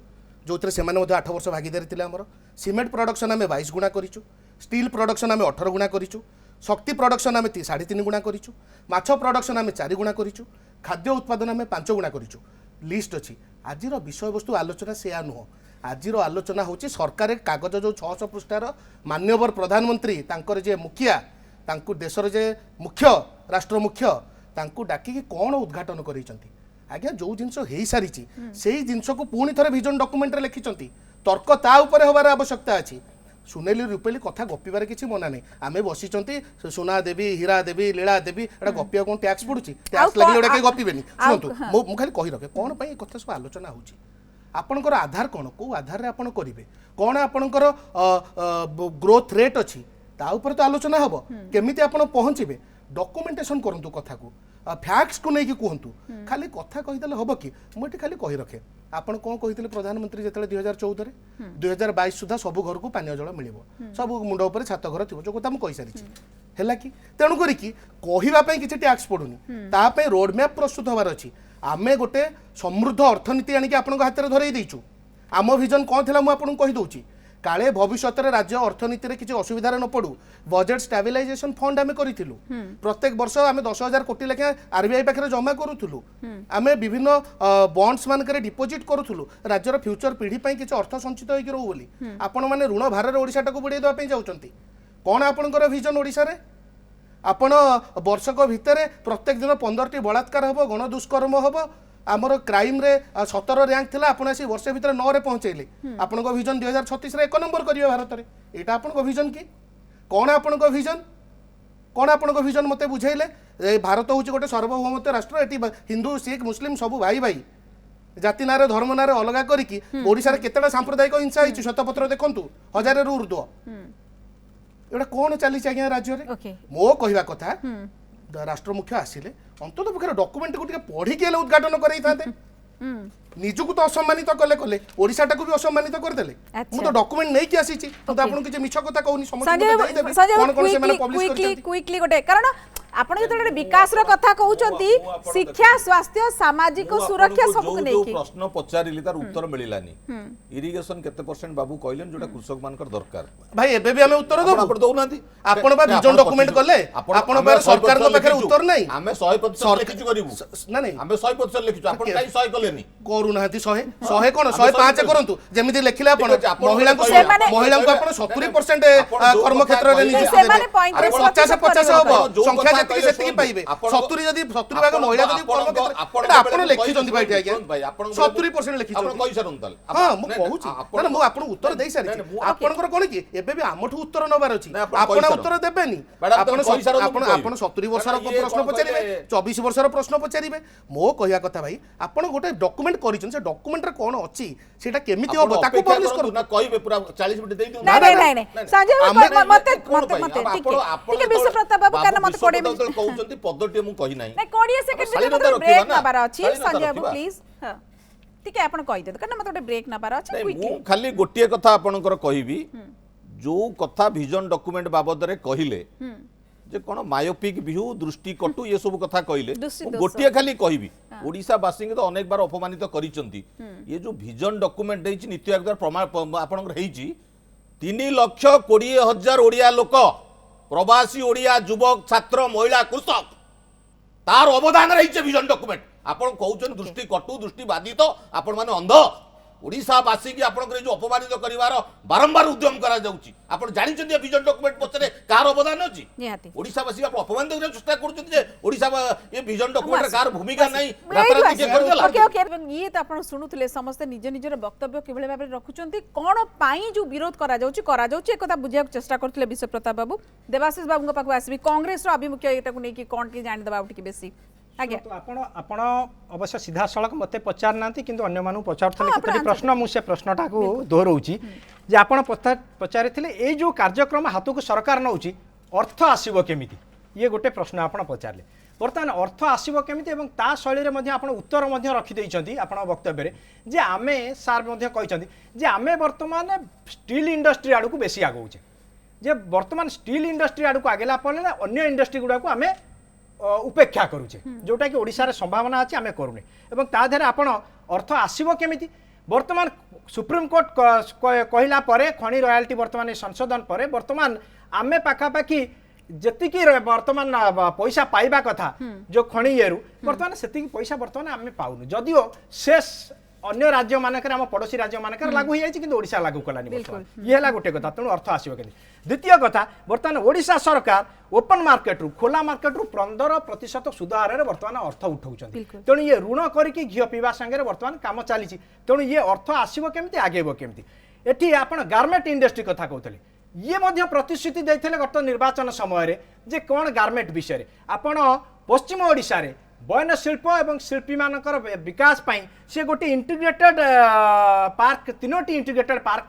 जोतरे सेमाने मध्ये 8 वर्ष भागीदारी थिले हमर सीमेंट प्रोडक्शन हम 22 गुणा करिछु स्टील प्रोडक्शन हम 18 गुणा करिछु शक्ति प्रोडक्शन आम 3.5 गुणा करिछु माछ प्रोडक्शन आम 4 गुणा करिछु खाद्य उत्पादन आम 5 गुणा करिछु लिस्ट अछि आजिर विषय वस्तु आलोचना से नुह आजिर आलोचना होछि सरकार कागज जो 600 पृष्ठार माननीय प्रधानमंत्री तांकर जे मुखिया तांकु देशर जे मुख्य राष्ट्र मुख्य तांकु डाकी कोन उद्घाटन करिसंती आज्ञा जो जिंस हेई सारिछि सेही जिंस को पुणी थरे विजन डॉक्यूमेंट रे लिखिसंती तर्क ता ऊपर होबार आवश्यकता अछि सुनेली रूपेली कथा गपिबार किछि मना नै आमे बसिचंती सोना देवी हीरा देवी लीला देवी एटा गपिया कोन टैक्स पडुछि टैक्स लागि एटा के गपिबेनी सुनतु मु खाली कहि रखे कोन पई कथा सब आलोचना होछि आपनकर आधार कोन को आधार रे आपन करिवे कोन आपनकर ग्रोथ रेट अछि ता ऊपर तो आलोचना हबो केमिति आपन पहुंचिबे डॉक्यूमेंटेशन करंतु कथा को फैक्ट्स को नहीं कि कहतु खाली कथा कहीदेले हम कि मुझे खाली कही रखे आपन कौन कही प्रधानमंत्री जिते 2014 2022 सुधा सब घर को पानी जल मिल सब मुंड उपर छात घर थी जो कथा मुझे सारी है कि तेणु करी कहवाई किसी टैक्स पड़ूनी ताप रोड मैप प्रस्तुत होबार अच्छी आमे गोटे समृद्ध अर्थनीति आणिक आपण हाथ में धरई देचु आम विजन कौन थी मुझे कहीदे काले भविष्य राज्य अर्थनीति रे किसी असुविधा न पड़ू बजेट स्टेबिलाइजेशन फंड आमे करिथिलु प्रत्येक वर्ष आमे 10,000 कोटी लेखा आरबीआई पाखरे जमा करूथुलु आमे विभिन्न बॉन्ड्स मान करे डिपोजिट करूथुलु राज्यर फ्यूचर पीढ़ी पई किछि अर्थ संचित होई रहू बोली आपण माने ऋण भार रे ओडिसा टाको बुडे देबा पई जाउचंती कोन आपनकर विजन ओडिसा रे आपण वर्षक भितरे प्रत्येक दिन 15टी बलात्कार हबो गण दुष्कर्म हबो आमर क्राइम रे 17 रैंक थिला आपण आसी वर्ष भितर 9 रे पहुंचैले आपण को विजन 2036 रे 1 नंबर करियो भारत रे एटा आपण को विजन की कोन आपण को विजन मते बुझैले भारत होची गोटे सार्वभौमत्व राष्ट्र एटी हिंदू सिख मुस्लिम सब भाई भाई जाति नारे धर्म नारे अलगा करिकी ओडिसा रे केतेटा सांप्रदायिक हिंसा हिची शतपत्र देखंतु हजार रु ऊर्ध्व एटा कोन चली आज्ञा राज्य रे मो कहिबा कथा राष्ट्र मुख्य आसिले अंतत पक्षर डॉक्यूमेंट को पढ़ी के उद्घाटन कर निजुक तो असम्मानित कले कले ओडिसा टाको भी असम्मानित करदेले मु तो डॉक्यूमेंट नै कि आसी छी तो आपन किछ मिछ कथा कहउनी समझ क्विकली गोटे कारण आपण जेतले विकास रो कथा कहउचंती शिक्षा स्वास्थ्य सामाजिक सुरक्षा सब को जो नेकी प्रश्न पचारिली तार उत्तर मिलिलानी इरिगेशन केते परसेंट बाबू कहलेन जोटा कृषक मानकर दरकार भाई एबे भी हमें उत्तर दबु आपण दउनांती आपण बा विजन डॉक्यूमेंट कले आपण बा सरकार को पाखरे उत्तर नै हमें 100% लिखिछु करिवु ना नहीं हमें 100% लिखिछु आपण काई 100 कलेनी करू नाहती 100 कोन 105 करंतु जेमिति लेखिले आपण महिला को महिला को आपण 70% कर्म क्षेत्र रे नियुक्ति सेमाने देबे 35% 50 हो जो संख्या कथा जति कहले सेति पाइबे आपण 70 जदि 70 भाग महिला जदि कर्म क्षेत्र एटा आपण लिखि जंती भाई आज्ञा 70% लिखि आपण कहि सरन ताल हां मु कहूची ना मु आपण उत्तर देई सारी आपनकर कोन की एबे भी आमठु उत्तर नबार अछि आपण उत्तर देबेनी आपण आपण 70 वर्षर प्रश्न पचारिबे 24 वर्षर प्रश्न पचारिबे मो कहिया कथा भाई आपण गोटे डॉक्यूमेंट करिछन से डॉक्यूमेंट रे कोन अछि सेटा केमिति होबो ताकू पब्लिश करू ना कहिबे पूरा 40 मिनिट देई दिउ नहीं संजय बाबू मते ठीक विश्व प्रताप बाबू कारण मते 20 मिनिट कहउचंती पद्धति मु कहि नाही नहीं 20 सेकंड ब्रेक नबार अछि संजय बाबू प्लीज हां ठीक है आपण कहि दे कारण मते ब्रेक नबार अछि क्विकली मु खाली गोटिए कथा आपनकर कहिबी जो कथा विजन डॉक्यूमेंट बाबद रे कहिले जे कोन मायोपिक व्यू दृष्टि कटु ये सब कथा कहिले गोटिए खाली कहिबी ओडिसा वासी के तो अनेक बार अपमानित करिसंती ये जो विजन डॉक्यूमेंट देछि नीति आयोग प्रमाण आपनकर हेछि 3,20,000 ओडिया लोक प्रवासी ओडिया युवक छात्र महिला कृषक तार अवदान रही विजन डॉक्यूमेंट आपण कहउछन दृष्टि कटु दृष्टि बाधित आपण माने अंध ओडिसा वासी की आपण जो अपमानित करिवार बारंबार उद्यम करा जाउची आपण जानि छथि विजन डॉक्यूमेंट पछरे कार अवदान अछि निहाती ओडिसा वासी आपण अपमानित करे चेष्टा करूछथि जे ओडिसा ये विजन डॉक्यूमेंट कार भूमिका नै रातराती के कर देला ओके ओके ये त आपण सुनुतले समस्त निज निजर वक्तव्य किभले भाबे रखुचंती कोन पाई जो विरोध करा जाउची एकता बुझिया चेष्टा करथले विश्व प्रताप बाबू देवाशीष बाबू पाखु आसीबी कांग्रेस रो अभिमुख्य एटा को नै कि कोन की जानि दबा उठी बेसी आज्ञा तो आपण अवश्य सीधा सड़क मते पचार नांती किंतु अन्य मानु पचारथले केतोटी प्रश्न मु से प्रश्नटा को दोहराउची जे आपण पचारिथिले ए जो कार्यक्रम हाथ को सरकार नउची अर्थ आसीबो केमिति ये गोटे प्रश्न आपण पचारले बर्तमान अर्थ आसीबो केमिति एवं ता शैली रे मध्ये आपण उत्तर मध्ये रखि दैछंती आपण वक्तव्य रे जे आमे सार मध्ये कहिसंती जे आमे वर्तमान स्टील इंडस्ट्री आडू को बेसी आगौचे जे वर्तमान स्टील इंडस्ट्री आडू को आगेला पड़े अन्य इंडस्ट्री गुडा को आमे उपेक्षा करूचे जोटा कि ओडिसा रे संभावना अछि आमे करूने एवं ता धरे आपण अर्थ आसीबो केमिति वर्तमान सुप्रीम कोर्ट कहिला परे खनि रॉयल्टी वर्तमान संशोधन परे वर्तमान आमे पाखा पाखी जतिकी वर्तमान पैसा पाइबा कथा जो खनि येरु वर्तमान सेतिकी पैसा वर्तमान आमे पाउनु जदियो शेष अन्य राज्य मानकर आम पड़ोसी राज्य मानकर लागू हो कि ओडिशा लागू कलानी वर्तमान ये है गोटे कथा तेणु अर्थ आसो के द्वितीय कथा वर्तमान ओडिशा सरकार ओपन मार्केट रु खोला मार्केट रु 15% सुध हारे वर्तमान अर्थ उठाउछन तेणु ये ऋण करके घी पीवा संगे वर्तमान काम चली तेणु ये अर्थ आसो केमती आगेबो केमती एठी आपण गार्मेंट इंडस्ट्री कथा कहतले ये मध्य प्रतिश्रुति देथिले गत निर्वाचन समय रे जे कोन गार्मेंट विषय रे आपण पश्चिम ओडिशा रे बयन शिल्प एवं शिल्पी मानकर विकास पाई से गोटे इंटीग्रेटेड पार्क तीनोटी इंटीग्रेटेड पार्क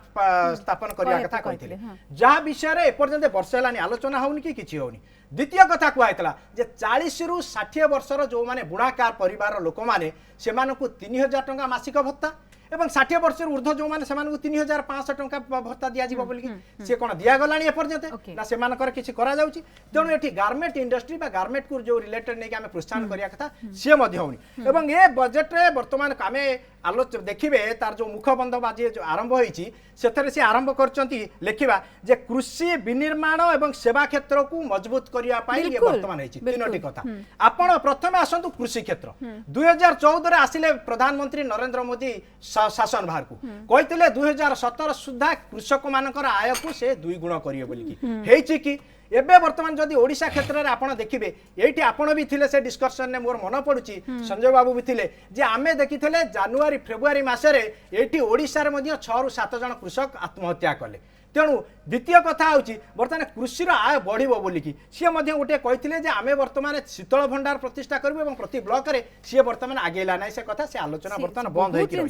स्थापन करिया कथा कहिथिले जहा विषय रे एपर्यंत वर्ष हेलानी आलोचना होउनी कि किछि होउनी द्वितीय कथा कहला जे 40 रु 60 वर्षर जो माने बुढ़ाकार परिवार लोक माने सेमानकु 3000 टंका मासिक भत्ता एवं 60 वर्ष ऊर्ध्व जो माने सेमानकु 3500 टंका भत्ता दिया जिवो बोली से कोन दिया गलानी एपर्यंत ना सेमानकर किछि करा जाउची तेणु एठी गार्मेंट इंडस्ट्री बा गार्मेंट को जो रिलेटेड नै कि हमें प्रोत्साहन करिया कथा से मध्य होनी एवं ए बजेट रे वर्तमान कामे आलोच देखिबे तार जो मुखबंध बाजी जो आरंभ होईची सेथरे से आरंभ करचंती लेखिबा जे कृषि विनिर्माण एवं सेवा क्षेत्र को मजबूत करिया पाई ये वर्तमान होईची तीनोटी कथा आपण प्रथमे आसंतु कृषि क्षेत्र 2014 रे आसिले प्रधानमंत्री नरेंद्र मोदी शासन भार को कहितले 2017 सुधा कृषक मानकर आय को से 2 गुण करियो बोली की हेची की एबे वर्तमान जदि ओडिशा क्षेत्र रे आपण देखिबे एठी आपण भी थिले से डिस्कशन ने मोर मन पडुची संजय बाबू भी थिले जे आमे देखिथिले जनवरी फेब्रुआरी मासे रे एठी ओडिशा रे मध्ये 6 रु 7 जन कृषक आत्महत्या कले तेणु द्वितीय कथा होची वर्तमान कृषि आय बढ़िबो बोली की सी मध्ये गोटे कहिथिले जे आमे वर्तमान शीतल भंडार प्रतिष्ठा करबो एवं प्रति ब्लॉक रे सी वर्तमान आगेला नै से कथा से आलोचना वर्तमान बंद होई कि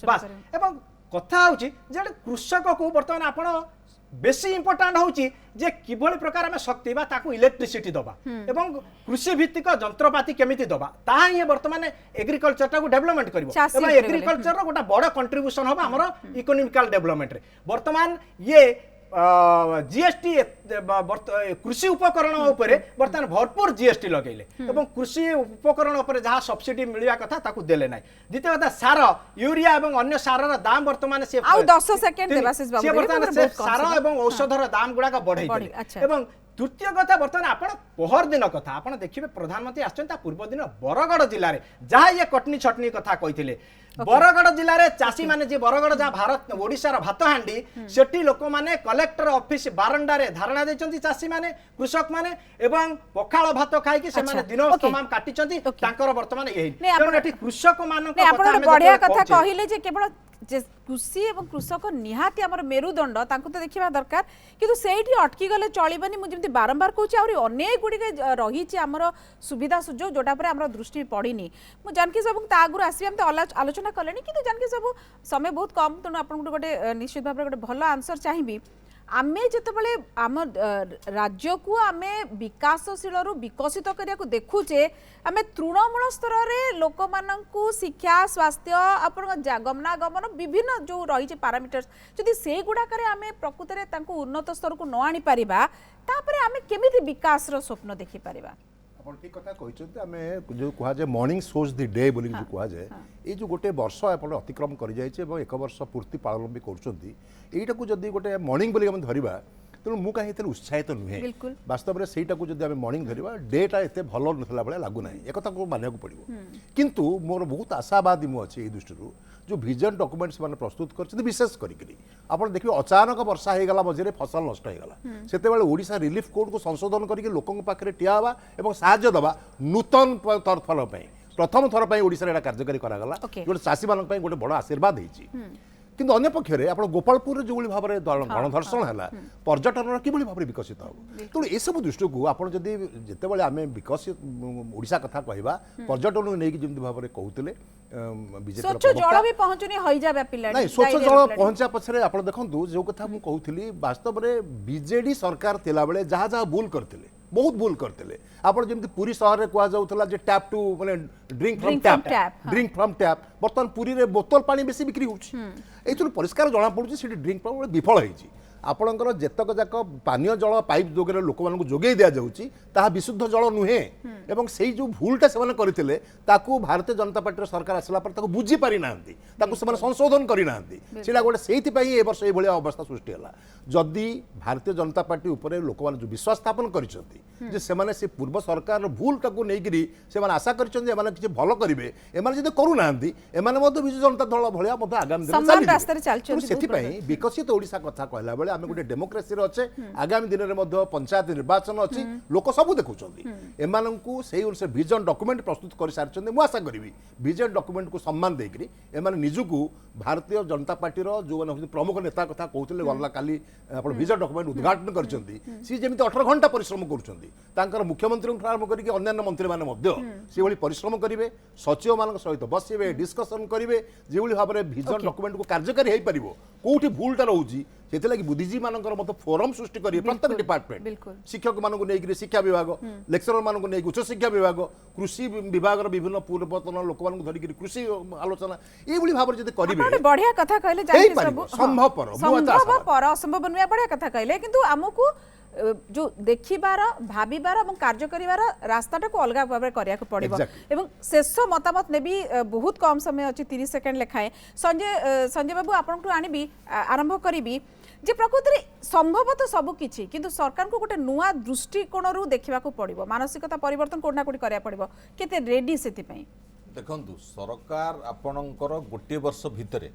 बस एवं कथा होची जे कृषक को वर्तमान आपण बेसी इंपोर्टेंट होची जे किभଳି प्रकार में शक्ति बा ताकू इलेक्ट्रिसिटी दबा एवं कृषि भित्तिक जंत्रपाति केमिति दबा ता ये वर्तमान एग्रीकल्चर टा को डेवलपमेंट करिवो एवं एग्रीकल्चर रो गोटा बड़ कंट्रीब्यूशन होबा हमर इकोनॉमिकल डेवलपमेंट रे वर्तमान ये जीएसटी कृषि उपकरण उपरे बर्तमान भरपूर जीएसटी लगेले एवं कृषि उपकरण उपरे जहाँ सब्सिडी मिलवा कथा ताकू देले नाही। द्वितीय कथा सार यूरिया एवं अन्य सारर दाम वर्तमान से आउ 10 सेकंड देवाशीष बाबू वर्तमान से सार एवं औषधर दाम गुड़ाक बढ़ाई अच्छा। एवं तृतीय कथा बर्तमान आपण पहर दिन कथा आपण देखिबे प्रधानमंत्री आछन ता पूर्व दिन बरगढ़ जिल्ला रे जहाँ ये कटनी छटनी कथा कहिथिले बरगढ़ जिल्ला रे चासी माने जे बरगढ़ जहाँ भारत ओडिशा रा भात हांडी सेठी लोक माने कलेक्टर ऑफिस बारंडा रे धारणा देचंती चासी माने कृषक माने एवं पखाळ भात खाइ कि से माने दिन तमाम काटिचंती तांकर वर्तमान एही तेणु एठी कृषक मानक नहीं आपण बढ़िया कथा कहिले जे केवल जे कृषि एवं कृषक निहाती आमर मेरुदंड तांको तो देखिबा दरकार किंतु सेठी अटकी गले चलिबनी मु जेमति बारंबार कहूची आउरी अनेक गुडी के रहिछि आमर सुविधा सुजोग जोटा पर आमर दृष्टि पड़िनी मु जानकी सब ता आगुर आसी हम आलोचना कलेनी किंतु जानकी सब समय बहुत कम तेणु आपन गोटे निश्चित भाव गोटे भल आंसर चाहिबी आमे जेतेबेले आम राज्य को आमे विकासशील रु विकसित करिया को देखुचे आमे तृणमूल स्तर रे लोक माननकु शिक्षा स्वास्थ्य आपण गमनागमन विभिन्न जो रही पारामीटर्स जदि से गुडा करे आमे प्रकृत रे तांको उन्नत स्तर को न आनी परिबा तापरे आमे केमिति विकास रो स्वप्न देखि परिबा। आपण ठीक कथा कहते आम जो कह जाए मॉर्निंग सोज द डे बोली जो कह जाए ये जो गोटे वर्ष आप अतिक्रम कर जाइए और एक वर्ष पूर्ति पालन भी कर जदि गोटे मॉर्निंग बोली आम धरवा तेणु मु कहीं उत्साहित नुहे वास्तव में सहीटा को जब मॉर्निंग धरवा डेटा एत भल ना भाया लगुना एक को मानक पड़ो किंतु मोर बहुत आशावादी मुझे दृष्टि जो विजन डॉक्यूमेंट्स मैंने प्रस्तुत कर विशेष करके आप देखिए अचानक वर्षा होगा मझे फसल नष्ट होगा से ओडिशा रिलीफ कोड को संशोधन करके लोकों पाखे ठिया हवा और साहाय्य दवा नूतन थर प्रथम थर पर ओडिशा कार्यकारी करागला जो चाषी मान गोटे बड़ आशीर्वाद होती किंतु अन्य पक्षरे आप गोपालपुर जो भाव में गणधर्षण है पर्यटन कि भाव में विकसित हो तेणु ये सब दृष्टि को आप जिते आम विकसित ओडिशा कथा कहवा पर्यटन को लेकिन जमी भाव में कहते स्वच्छ जल भी पहुंचुनी होइजा व्यापिला नहीं स्वच्छ जल पहुंचा पछरे आप देखंतु जो कथा मु कहूली वास्तव में बीजेडी सरकार थिला बेले जहाँ जहाँ भूल करथिले बहुत भूल करथिले आपण जेमति पुरी शहर रे कुआ जाउतला जे टैप टू माने ड्रिंक फ्रॉम टैप बर्तमान पुरी रे बोतल पानी बेसी बिक्री होउछि एथुन परिष्कार जणा पडुछि सेठी ड्रिंक फ्रॉम विफल होइछि आपणकर जेतक जाक पानीय जल पाइप जोगे लोक मानक जोगे दिया जाउछि ताहा विशुद्ध जल नुहे एवं सेही जो भूलटा से करथिले ताकू भारतीय जनता पार्टी सरकार आसला पर ताकू बुझी पारि नांती ताकू से संशोधन करि नांती सेला गोटे सेहिति पई ए वर्ष ए भलिया अवस्था सृष्टि होला जदि भारतीय जनता पार्टी ऊपर लोक मान जो विश्वास स्थापन करिसंती जे से माने से पूर्व सरकार भूल ताकू नेगिरी से माने आशा करिसंती एमाने किछि भलो करिवे एमाने जदि करू नांती एमाने मध्य बिजु जनता दल भलिया मध्य आगामी दिन चालि सेति पई विकसित ओडिशा कथा कहला बेले आम गोटे डेमोक्रेसी अच्छे आगामी दिन में पंचायत निर्वाचन अच्छी लोक सब देखुं एमानंकु से अनुसार विजन डॉक्यूमेंट प्रस्तुत कर सारी मुझे आशा करी विजन डॉक्यूमेंट को सम्मान देकरी एमाने निजुकु भारतीय जनता पार्टी जो मैंने प्रमुख नेता कथा कहते गला काली विजन डॉक्यूमेंट उद्घाटन करछंती सी जेमिति 18 घंटा परिश्रम कर मुख्यमंत्री आरंभ करके अन्य मंत्री मैंने परिश्रम करेंगे सचिव मान सहित बसवे डिस्कसन करेंगे जो भाव में विजन डॉक्यूमेंट को कार्यकारी हो पार कौटी भूलटा रोचे से बुद्धिजीवी मान फोरम सृष्टि करेंगे प्रत्येक डिपार्टमेंट शिक्षक मानक नहीं शिक्षा विभाग लेक्चरर मानक नहीं उच्च शिक्षा विभाग कृषि विभाग विभिन्न पूर्वतन लोक मान धरिक कृषि आलोचना ये भाव में करेंगे बढ़िया कथा कहले संभवपर असंभव नुआ बढ़िया कथा कहले किंतु आमको जो देखिबार भाबिबार और कार्य करिवार रास्ताटा को अलग भाव में करिया को पड़िबो एवं शेष मतामत ने भी बहुत कम समय अच्छी 30 सेकंड लेखाए संजय बाबू आपन आनिबी आरंभ करिबी जे प्रकृति रे संभवतः सब किछि किंतु सरकार को गोटे नुआ दृष्टिकोण रु देखिबा को पड़िबो मानसिकता परिवर्तन कोना कोटी करिया पड़िबो केते रेडी सेति पई देखंतु सरकार आपणकर गोटे वर्ष भितरे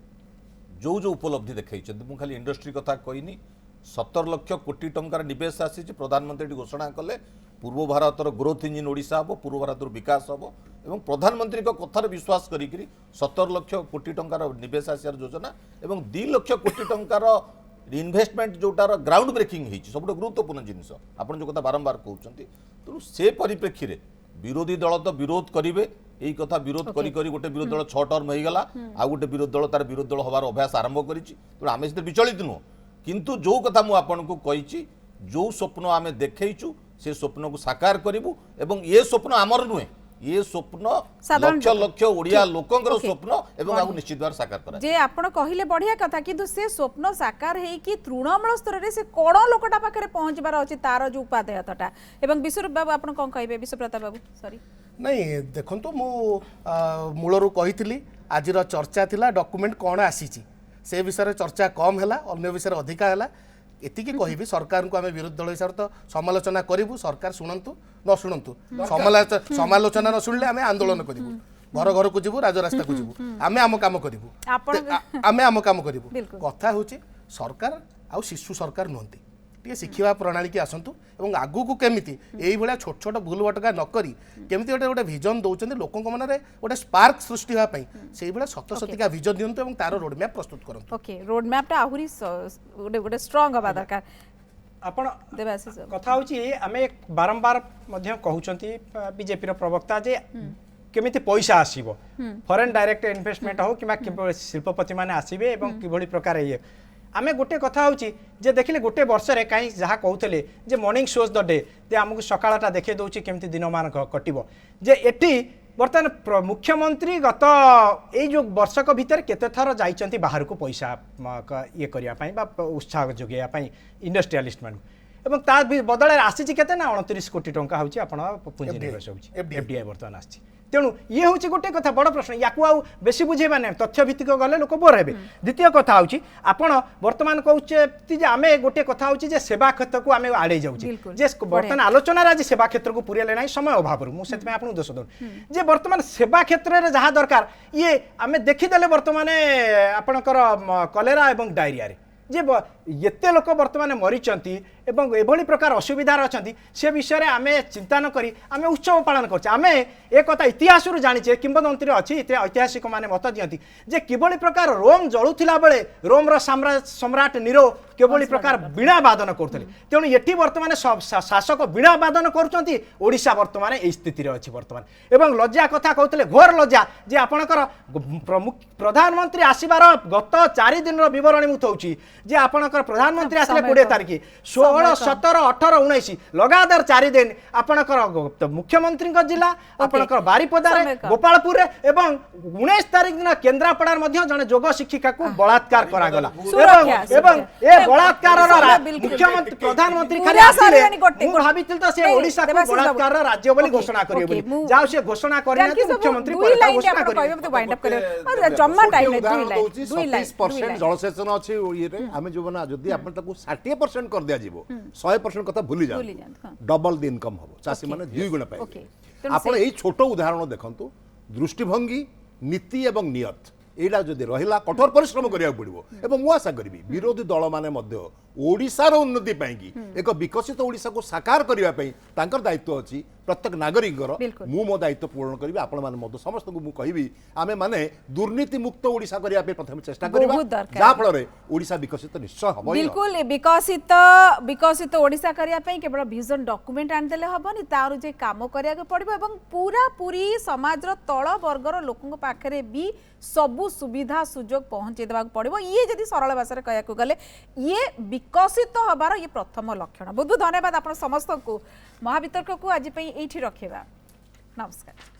जो जो उपलब्धि देखैछन मु खाली इंडस्ट्री कथा कहिनी 17 लाख कोटी टंकार निवेश आसी प्रधानमंत्री घोषणा कले पूर्व भारतर ग्रोथ इंजिन ओडिशा हम पूर्व भारतर विकास हम एवं प्रधानमंत्री कथार विश्वास करी 17 लाख कोटी टंकार निवेश आसार योजना एवं 2 लाख कोटी टंकार इन्वेस्टमेंट जोटार ग्राउंड ब्रेकिंग होती सब गुरुत्वपूर्ण जिनस आप जो कथा बारंबार कहते तेणु से परिप्रेक्षी में विरोधी दल तो विरोध करेंगे यही कथा विरोध करी गोटे विरोधी दल 6 टर्म होगा आ गोटे विरोधी दल तार विरोधी दल हबार अभ्यास आरंभ कर आम से विचलित नुह किंतु जो कथा मु आपन को कही जो स्वप्न आम देखु से स्वप्न को साकार करूँ एवं ये स्वप्न आमर नुहे ये स्वप्न साधारण लक्ष लोक। लक्ष ओडिया ठीक। लोकंकर ओके। स्वप्न एवं आगु निश्चित भाव साकार करा जे आपण कहले बढ़िया कथा किंतु से स्वप्न साकार है कि तृणमूल स्तर रे से कोण लोकटा पाखरे पहुंचबार अछि तार जो उपादेयता एवं विश्वरूप बाबू आपण कोन कहबे विश्वप्रताप बाबू सॉरी नहीं देखो मु मूलरू कही आज चर्चा थिला डॉक्यूमेंट कौन आसी से विषय चर्चा कम है अन्य विषय अधिका है एतिकी कहबी सरकार को आम विरोधी दल हिसाब तो समालोचना करूँ सरकार शुणु न शुणु समालोचना न शुणिले आम आंदोलन करूँ घर घर को जीवु राजरास्ता को जीवु आम आम काम करूँ आम आम काम करूँ बिल्कुल। कथा हूँ सरकार आउ शिशु सरकार नुहति टे शिखा प्रणाली की आसतु और आगू को केमिति एई भलिया छोट छोट भूल भटका न करी केमिति गोटे विजन दौरान लोकों मन में गोटे स्पार्क सृष्टि होगापी से भाया सत सतिका विजन दिंतु और तार रोड मैप प्रस्तुत करंतु ओके रोड मैप टा आहुरी गोटे गोटे स्ट्रांग हवा दरकार आपण देवाशीष कथा होची आमे बारंबार मध्य कहउचंती बीजेपी रो प्रवक्ता जे केमिति पैसा आसीबो फॉरेन डायरेक्ट इन्वेस्टमेंट हो कि शिल्पपति माने आसीबे एवं किभଳି प्रकार ये आमे गोटे कथा होची जे देखिले गोटे वर्ष रे काई जहा कहउतले जे मॉर्निंग शोज द डे जे हमकु सकाळटा देखै दउची केमिति दिन मान कटिबो जे एठी बर्तमान मुख्यमंत्री गत ए जो वर्षक भीतर केते थर जाइचंती बाहर को पैसा ये करिया पई बा उत्साह जोगिया पई इंडस्ट्रियलिस्ट मान एवं ता बदल आसी केते ना 29 कोटी टंका होची आपण पुंजी निवेश होची एफडीआई बर्तमान आसी तेणु ये हूँ गोटे कथा बड़ प्रश्न या बेसी बुझेबा ना तथ्य भित्तिक गले लोक बोर हे द्वितीय कथा हूँ आपण बर्तमान कहते आम गोटे कथा हूँ सेवा क्षेत्र को आम आड़े जाऊे बर्तमान आलोचना आज सेवा क्षेत्र को पूरे ना समय अभाव मुझे आपको दोष दूँ जे बर्तमान सेवा क्षेत्र में जहाँ दरकार ये आम देखीदे बर्तमान आपणकर कलेरा और डायरिया जे एते लोक बर्तमान मरीचंती एवं एभली प्रकार असुविधार अछंती से विषय आम चिंता न करी आम उत्सव पालन करछे आम ए कथा इतिहास जानिचे किंवदंती अच्छी ऐतिहासिक माने मत दियंती जे किभली प्रकार रोम जळुथिला बेले रोम रो सम्राट नीरो केभली प्रकार वीणा वादन करथले तेणु एठी वर्तमान शासक वीणा वादन करूचंती ओडिशा वर्तमान ए स्थिति रे अछि वर्तमान एवं लज्जा कथा कहतले घोर लज्जा जे आपणकर प्रधानमंत्री आसीबार गत 4 दिन रो विवरणी मुथौची जे आपणकर प्रधानमंत्री आसले 20 तारिख 16 17 18 19 लगातार 4 दिन आपणकर मुख्यमंत्री जिला आपणकर बारिपदा रे गोपालपुर रे एवं 19 तारिख दिन केन्द्रापड़ा मध्ये जने योग शिक्षिका को बलात्कार करा गला एवं ए बलात्कार मुख्यमंत्री प्रधानमंत्री खाली आसिले मु भाबितिल त से ओडिसा को बलात्कार राज्य बोली घोषणा करियो बोली जाउ से घोषणा करना मुख्यमंत्री घोषणा करियो वाइंड अप करे जम्मा टाइम में 2 लाइन 27% जलसेचन अछि ओइरे आमे जो बना जदी आपण ताकू 60% कर दिया जीवो 100% कथा भूली जा डबल द इनकम हो चासी माने 2 गुणा पाए आपण एई छोटो उदाहरण देखंतु दृष्टिभंगी नीति एवं नियत एटा जदि रहिला कठोर परिश्रम करिया पड़िबो एवं मु आशा करिवि विरोधी दल माने मध्य ओडिसार उन्नति पाई एक विकसित ओडिसा को साकार करबा पई तांकर दायित्व अछि प्रत्येक नागरिक मु मो दायित्व पूर्ण करी आपण माने मध्य समस्त को मु कहिबि आमे माने दुर्नीति मुक्त ओडिसा करिया पे प्रथम चेष्टा करबा जा फल रे ओडिसा विकसित निश्चय हबो बिल्कुल विकसित ओडिसा करिया पे केवल विजन डॉक्यूमेंट आन देले हबनी तार जे काम करिया के पड़िबो एवं पूरा पूरी समाज रो तळ वर्गर लोकन पाखरे भी सबु सुविधा सुजोग पहुंचे देबा पड़िबो ये जदी सरल भाषा रे कहया को गले ये विकसित हबार ये प्रथम लक्षण बहुत बहुत धन्यवाद आपण समस्त को महावितर्क को आज एठी रखेबा नमस्कार।